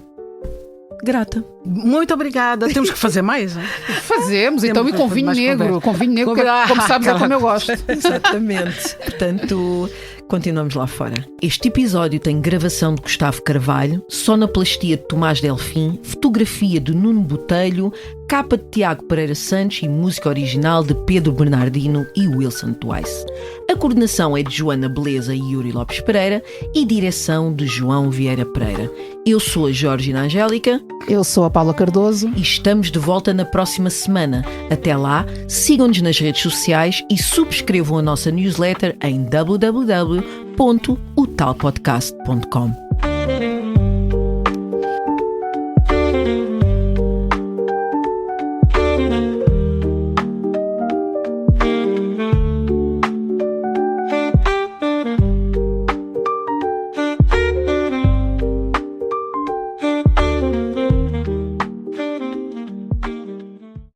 grata. Muito obrigada. Temos que fazer mais, hein? Fazemos, então, e com vinho mais negro. Com vinho negro, Conversa. como sabes, é como eu gosto. Exatamente. Portanto, continuamos lá fora. Este episódio tem gravação de Gustavo Carvalho, sonoplastia de Tomás Delfim, fotografia de Nuno Botelho, capa de Tiago Pereira Santos e música original de Pedro Bernardino e Wilson Twice. A coordenação é de Joana Beleza e Yuri Lopes Pereira e direção de João Vieira Pereira. Eu sou a Georgina Angélica. Eu sou a Paula Cardoso. E estamos de volta na próxima semana. Até lá, sigam-nos nas redes sociais e subscrevam a nossa newsletter em www.otalpodcast.com.